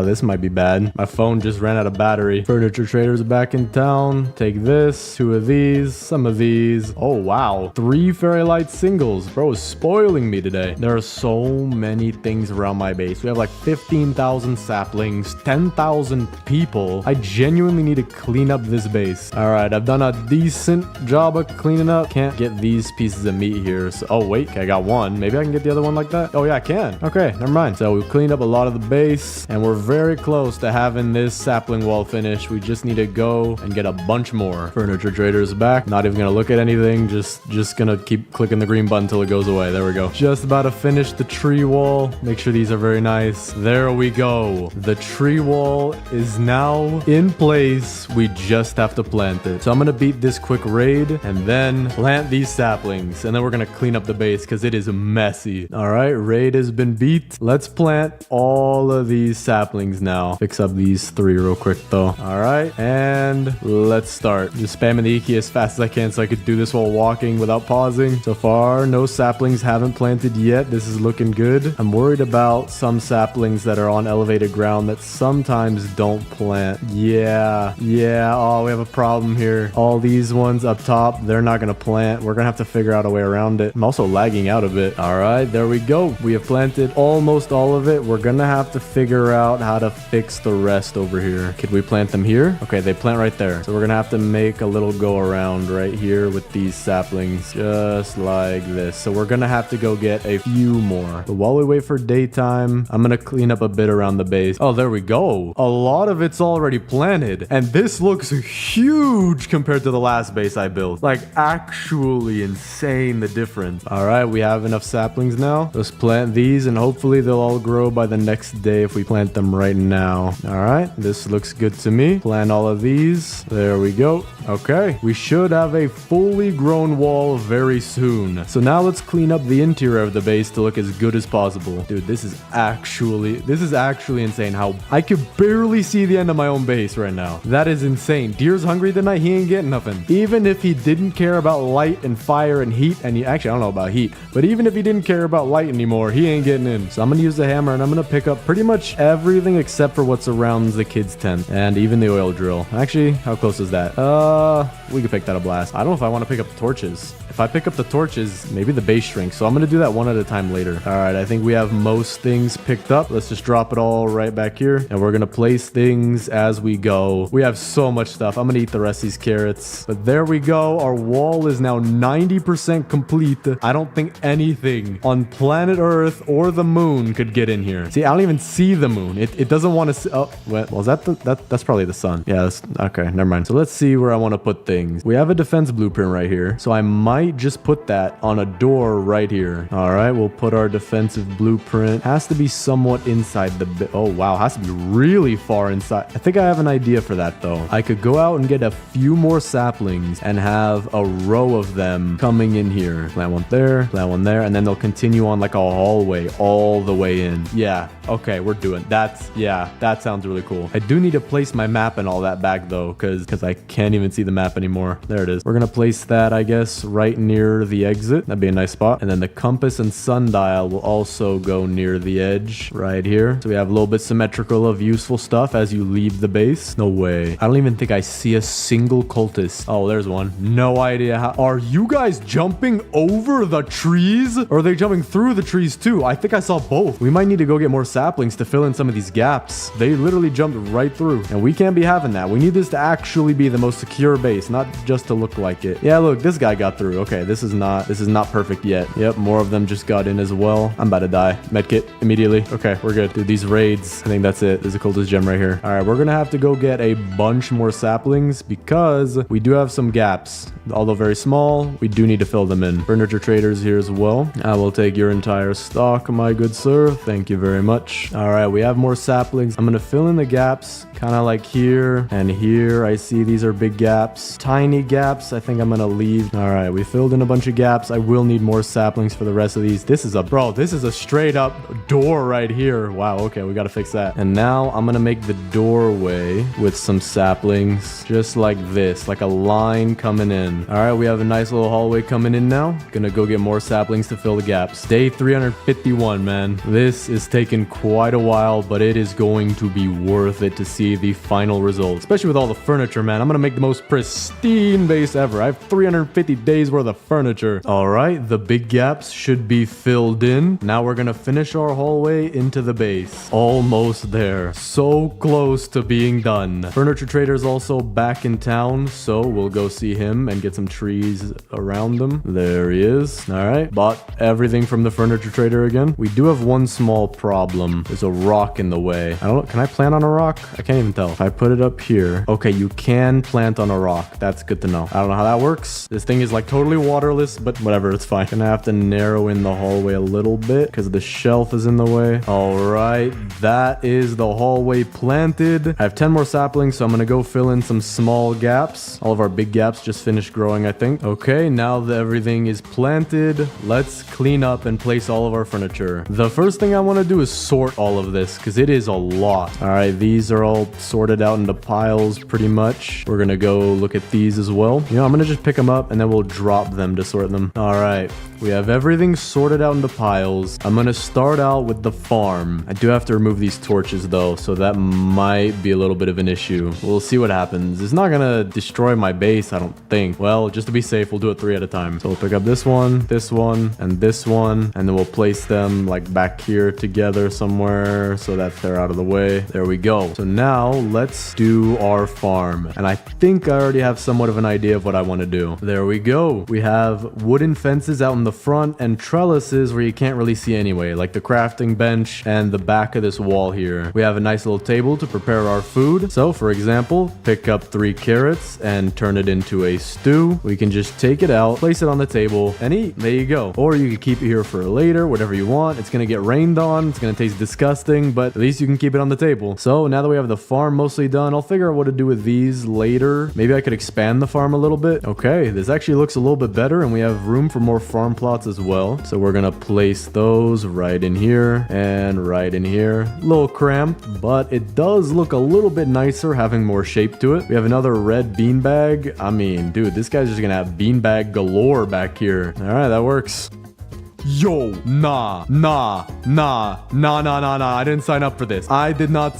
This might be bad. My phone just ran out of battery. Furniture traders back in town. Take this, 2 of these, some of these. Oh wow, 3 fairy light singles. Bro is spoiling me today. There are so many things around my base. We have like 15,000 saplings, 10,000 people. I genuinely need to clean up this base. All right, I've done a decent job of cleaning up. Can't get these pieces of meat here. So, oh, wait, I got one. Maybe I can get the other one like that. Oh, yeah, I can. Okay, never mind. So we've cleaned up a lot of the base, and we're very close to having this sapling wall finished. We just need to go and get a bunch more. Furniture Trader's back. Not even gonna look at anything. Just gonna keep clicking the green button until it goes away. There we go. Just about to finish the tree wall. Make sure these are very nice. There we go. The tree wall is now in place. We just have to plant it. So I'm gonna beat this quick raid and then plant these saplings, and then we're gonna clean up the base because it is messy. All right, raid has been beat. Let's plant all of these saplings now. Fix up these 3 real quick though. All right, and let's start. Just spamming the Iki as fast as I can so I could do this while walking without pausing. So far, no saplings haven't planted yet. This is looking good. I'm worried about some saplings that are on elevated ground that sometimes don't plant. Yeah. Oh, we have a problem here. All these ones up top, they're not gonna plant. We're gonna have to figure out a way around it. I'm also lagging out a bit. All right, there we go. We have planted almost all of it. We're gonna have to figure out how to fix the rest over here. Could we plant them here? Okay, they plant right there. So we're gonna have to make a little go around right here with these saplings, just like this. So we're gonna have to go get a few more. But while we wait for daytime, I'm gonna clean up a bit around the base. Oh, there we go. A lot of it's already planted, and this looks huge compared to the last base I built. Like, actually insane, the difference. All right, we have enough saplings now. Let's plant these, and hopefully they'll all grow by the next day if we plant them right now. All right, this looks good to me. Plant all of these. There we go. Okay, we should have a fully grown wall very soon. So now let's clean up the interior of the base to look as good as possible. Dude, this is actually insane how I could barely see the end of my own base right now. That is insane. Deer's hungry tonight. He ain't getting nothing. Even if he didn't care about light and fire and heat, and actually, I don't know about heat, but even if he didn't care about light anymore, he ain't getting in. So I'm gonna use the hammer, and I'm gonna pick up pretty much everything except for what surrounds the kids' tent, and even the oil drill. Actually, how close is that? We could pick that a blast. I don't know if I want to pick up the torches. If I pick up the torches, maybe the base shrinks. So I'm going to do that one at a time later. All right, I think we have most things picked up. Let's just drop it all right back here. And we're going to place things as we go. We have so much stuff. I'm going to eat the rest of these carrots. But there we go. Our wall is now 90% complete. I don't think anything on planet Earth or the moon could get in here. See, I don't even see the moon. It doesn't want to see. Oh, well, is that that's probably the sun. Yeah, okay, never mind. So let's see where I want to put things. We have a defense blueprint right here. So I might just put that on a door right here. All right, we'll put our defensive blueprint. Has to be somewhat inside the oh wow, has to be really far inside. I think I have an idea for that though. I could go out and get a few more saplings and have a row of them coming in here. Plant one there, and then they'll continue on like a hallway all the way in. Yeah, okay, we're doing that. Yeah, that sounds really cool. I do need to place my map and all that back though, because I can't even see the map anymore. There it is. We're gonna place that, I guess, right near the exit. That'd be a nice spot. And then the compass and sundial will also go near the edge right here. So we have a little bit symmetrical of useful stuff as you leave the base. No way. I don't even think I see a single cultist. Oh, there's one. No idea how. Are you guys jumping over the trees? Or are they jumping through the trees too? I think I saw both. We might need to go get more saplings to fill in some of these gaps. They literally jumped right through. And we can't be having that. We need this to actually be the most secure base, not just to look like it. Yeah, look, this guy got through. Okay, this is not perfect yet. Yep, more of them just got in as well. I'm about to die. Medkit immediately. Okay, we're good. Dude, these raids, I think that's it. There's a cultist gem right here. All right, we're gonna have to go get a bunch more saplings because we do have some gaps. Although very small, we do need to fill them in. Furniture Traders here as well. I will take your entire stock, my good sir. Thank you very much. All right, we have more saplings. I'm gonna fill in the gaps, kind of like here and here. I see these are big gaps, tiny gaps. I think I'm gonna leave. All right, we filled in a bunch of gaps. I will need more saplings for the rest of these. This is a straight up door right here. Wow, okay, we gotta fix that. And now I'm gonna make the doorway with some saplings, just like this, like a line coming in. All right, we have a nice little hallway coming in now. Gonna go get more saplings to fill the gaps. Day 351, man. This is taking quite a while, but it is going to be worth it to see the final result, especially with all the furniture, man. I'm gonna make the most pristine base ever. I have 350 days worth of furniture. All right, the big gaps should be filled in. Now we're gonna finish our hallway into the base. Almost there. So close to being done. Furniture Trader's also back in town. town, so we'll go see him and get some trees around them. There he is. All right, bought everything from the furniture trader again. We do have one small problem. There's a rock in the way. I don't know. Can I plant on a rock? I can't even tell. If I put it up here. Okay, you can plant on a rock. That's good to know. I don't know how that works. This thing is like totally waterless, but whatever, it's fine. Gonna have to narrow in the hallway a little bit because the shelf is in the way. All right, that is the hallway planted. I have 10 more saplings, so I'm gonna go fill in some small gaps. All of our big gaps just finished growing, I think. Okay, now that everything is planted, let's clean up and place all of our furniture. The first thing I want to do is sort all of this because it is a lot. All right, these are all sorted out into piles pretty much. We're gonna go look at these as well. You know, I'm gonna just pick them up and then we'll drop them to sort them. All right, we have everything sorted out into piles. I'm gonna start out with the farm. I do have to remove these torches though, so that might be a little bit of an issue. We'll see what happens. It's not gonna destroy my base, I don't think. Well, just to be safe, we'll do it 3 at a time. So we'll pick up this one, and this one, and then we'll place them like back here together somewhere so that they're out of the way. There we go. So now let's do our farm. And I think I already have somewhat of an idea of what I want to do. There we go. We have wooden fences out in the front and trellises where you can't really see anyway, like the crafting bench and the back of this wall here. We have a nice little table to prepare our food. So for example, pick up 3 carrots and turn it into a stew. We can just take it out, place it on the table and eat. There you go. Or you can keep it here for later, whatever you want. It's gonna get rained on. It's gonna taste disgusting, but at least you can keep it on the table. So now that we have the farm mostly done, I'll figure out what to do with these later. Maybe I could expand the farm a little bit. Okay, this actually looks a little bit better and we have room for more farm plots as well. So we're gonna place those right in here and right in here. A little cramped, but it does look a little bit nicer having more shape to it. We have another red beanbag. I mean, dude, this guy's just gonna have beanbag galore back here. All right, that works. Yo, nah. I didn't sign up for this. I did not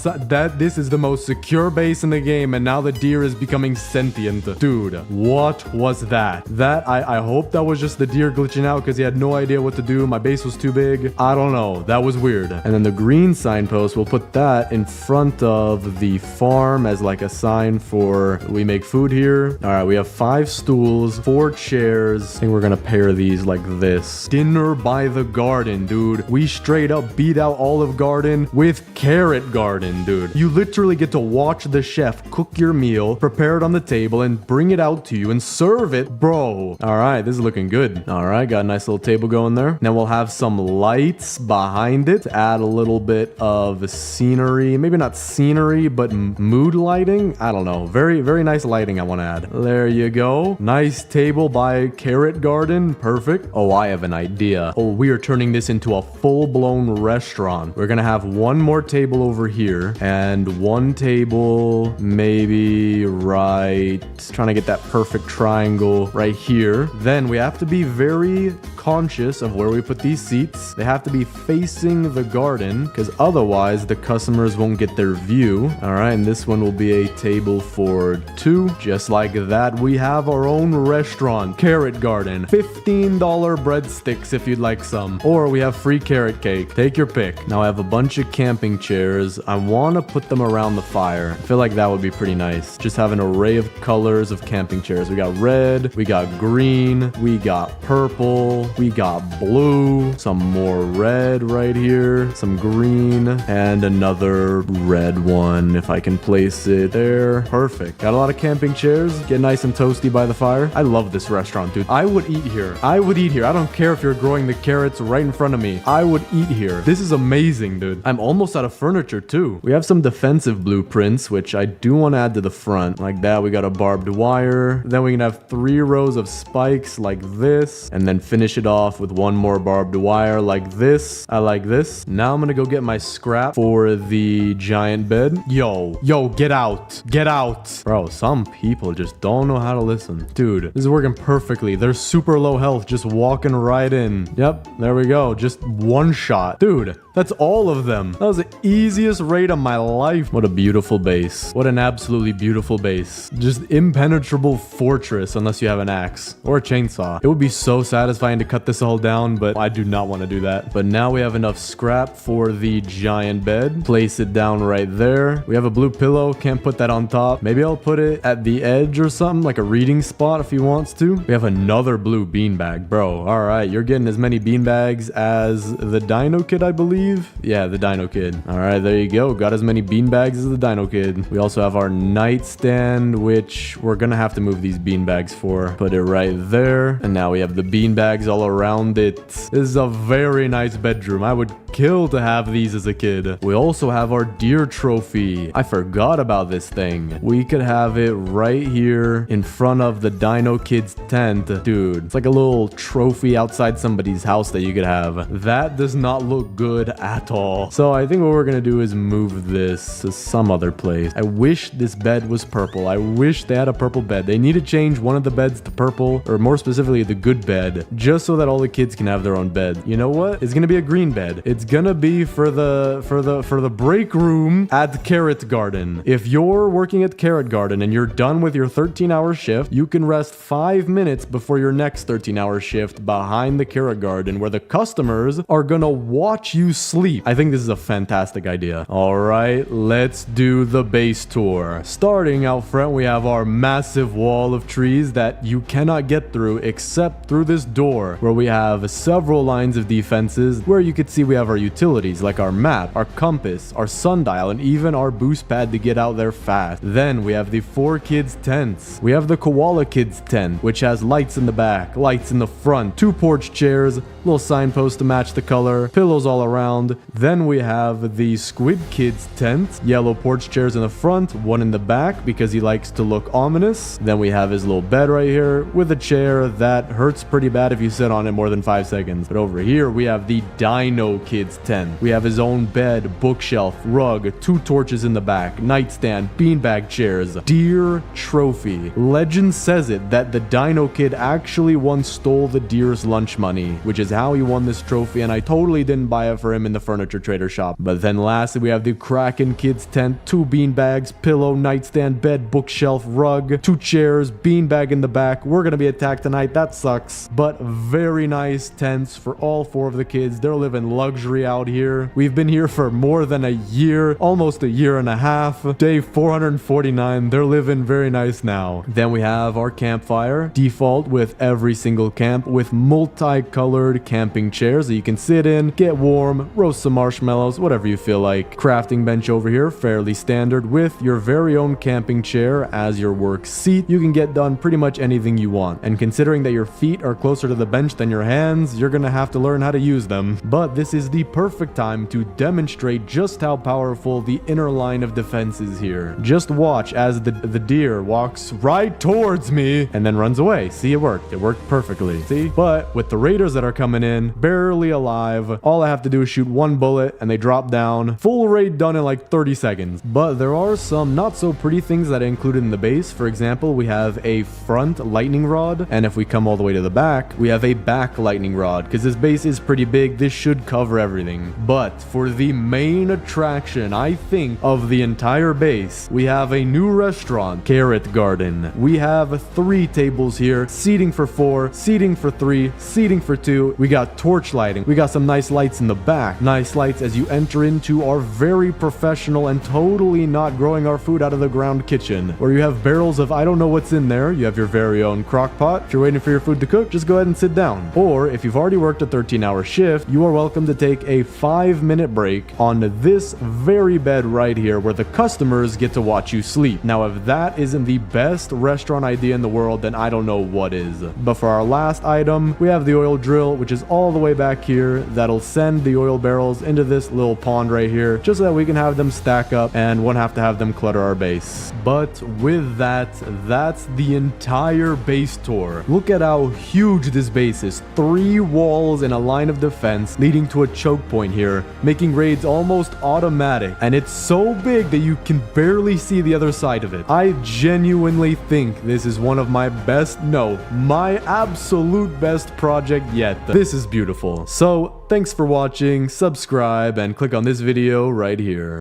this is the most secure base in the game and now the deer is becoming sentient. Dude, what was that? I hope that was just the deer glitching out because he had no idea what to do. My base was too big. I don't know. That was weird. And then the green signpost, we'll put that in front of the farm as like a sign for we make food here. All right, we have 5 stools, 4 chairs. I think we're gonna pair these like this. Dinner by the Garden, dude. We straight up beat out Olive Garden with Carrot Garden, dude. You literally get to watch the chef cook your meal, prepare it on the table, and bring it out to you and serve it, bro. All right, this is looking good. All right, got a nice little table going there. Now we'll have some lights behind it to add a little bit of scenery. Maybe not scenery, but mood lighting. I don't know. Very, very nice lighting I want to add. There you go. Nice table by Carrot Garden. Perfect. Oh, I have an idea. Oh, we are turning this into a full-blown restaurant. We're gonna have one more table over here and one table maybe right, trying to get that perfect triangle right here. Then we have to be very conscious of where we put these seats. They have to be facing the garden because otherwise the customers won't get their view. All right, and this one will be a table for 2. Just like that, we have our own restaurant, Carrot Garden. $15 breadsticks if you'd like some. Or we have free carrot cake. Take your pick. Now I have a bunch of camping chairs. I want to put them around the fire. I feel like that would be pretty nice. Just have an array of colors of camping chairs. We got red, we got green, we got purple, we got blue, some more red right here, some green, and another red one if I can place it there. Perfect. Got a lot of camping chairs. Get nice and toasty by the fire. I love this restaurant, dude. I would eat here. I would eat here. I don't care if you're growing the carrots right in front of me. I would eat here. This is amazing, dude. I'm almost out of furniture too. We have some defensive blueprints, which I do want to add to the front. Like that, we got a barbed wire. Then we can have 3 rows of spikes like this, and then finish it off with one more barbed wire like this. I like this. Now I'm gonna go get my scrap for the giant bed. Yo, get out. Get out. Bro, some people just don't know how to listen. Dude, this is working perfectly. They're super low health, just walking right in. Yep, there we go. Just one shot. Dude, that's all of them. That was the easiest raid of my life. What a beautiful base. What an absolutely beautiful base. Just impenetrable fortress unless you have an axe or a chainsaw. It would be so satisfying to cut this all down, but I do not want to do that. But now we have enough scrap for the giant bed. Place it down right there. We have a blue pillow. Can't put that on top. Maybe I'll put it at the edge or something, like a reading spot if he wants to. We have another blue beanbag. Bro, all right. You're getting as many beanbags as the Dino Kid, I believe. Yeah, the Dino Kid. All right, there you go. Got as many beanbags as the Dino Kid. We also have our nightstand, which we're gonna have to move these beanbags for. Put it right there. And now we have the beanbags all around it. This is a very nice bedroom. I would kill to have these as a kid. We also have our deer trophy. I forgot about this thing. We could have it right here in front of the Dino Kid's tent. Dude, it's like a little trophy outside somebody's house that you could have. That does not look good at all. So I think what we're gonna do is move this to some other place. I wish this bed was purple. I wish they had a purple bed. They need to change one of the beds to purple, or more specifically the good bed, just so that all the kids can have their own bed. You know what? It's gonna be a green bed. It's gonna be for the break room at Carrot Garden. If you're working at Carrot Garden and you're done with your 13-hour shift, you can rest 5 minutes before your next 13-hour shift behind the Carrot Garden, where the customers are gonna watch you sleep. I think this is a fantastic idea. All right, let's do the base tour. Starting out front, we have our massive wall of trees that you cannot get through except through this door, where we have several lines of defenses, where you could see we have our utilities like our map, our compass, our sundial, and even our boost pad to get out there fast. Then we have the 4 kids tents. We have the Koala Kids tent, which has lights in the back, lights in the front, 2 porch chairs, little signpost to match the color, pillows all around. Then we have the Squid Kids tent, yellow porch chairs in the front, 1 in the back because he likes to look ominous. Then we have his little bed right here with a chair that hurts pretty bad if you sit on it more than 5 seconds. But over here we have the Dino Kids tent. We have his own bed, bookshelf, rug, 2 torches in the back, nightstand, beanbag chairs, deer trophy. Legend says it that the Dino Kid actually once stole the deer's lunch money, which is how he won this trophy, and I totally didn't buy it for him in the furniture trader shop. But then lastly, we have the Kraken Kids tent, 2 beanbags, pillow, nightstand, bed, bookshelf, rug, 2 chairs, beanbag in the back. We're gonna be attacked tonight. That sucks. But very nice tents for all 4 of the kids. They're living luxury out here. We've been here for more than a year, almost a year and a half. Day 449. They're living very nice now. Then we have our campfire, default with every single camp, with multicolored camping chairs that you can sit in, get warm, roast some marshmallows, whatever you feel like. Crafting bench over here, fairly standard, with your very own camping chair as your work seat. You can get done pretty much anything you want. And considering that your feet are closer to the bench than your hands, you're gonna have to learn how to use them. But this is the perfect time to demonstrate just how powerful the inner line of defense is here. Just watch as the deer walks right towards me and then runs away. See, it worked. It worked perfectly. See? But with the raiders that are coming in, barely alive, all I have to do is shoot 1 bullet and they drop down. Full raid done in like 30 seconds. But there are some not so pretty things that I included in the base. For example, we have a front lightning rod, and if we come all the way to the back, we have a back lightning rod, because this base is pretty big. This should cover everything. But for the main attraction, I think, of the entire base, we have a new restaurant, Carrot Garden. We have 3 tables here, seating for 4, seating for 3, seating for 2. We got torch lighting. We got some nice lights in the back. Nice lights as you enter into our very professional and totally not growing our food out of the ground kitchen, where you have barrels of I don't know what's in there. You have your very own crock pot. If you're waiting for your food to cook, just go ahead and sit down. Or if you've already worked a 13-hour shift, you are welcome to take a 5-minute break on this very bed right here, where the customers get to watch you sleep. Now, if that isn't the best restaurant idea in the world, then I don't know what is. But for our last item, we have the oil drill, which is all the way back here. That'll send the oil barrels into this little pond right here, just so that we can have them stack up and won't have to have them clutter our base. But with that, that's the entire base tour. Look at how huge this base is. 3 walls and a line of defense leading to a choke point here, making raids almost automatic, and it's so big that you can barely see the other side of it. I genuinely think this is one of my best, no, my absolute best project yet. This is beautiful. So, thanks for watching, subscribe, and click on this video right here.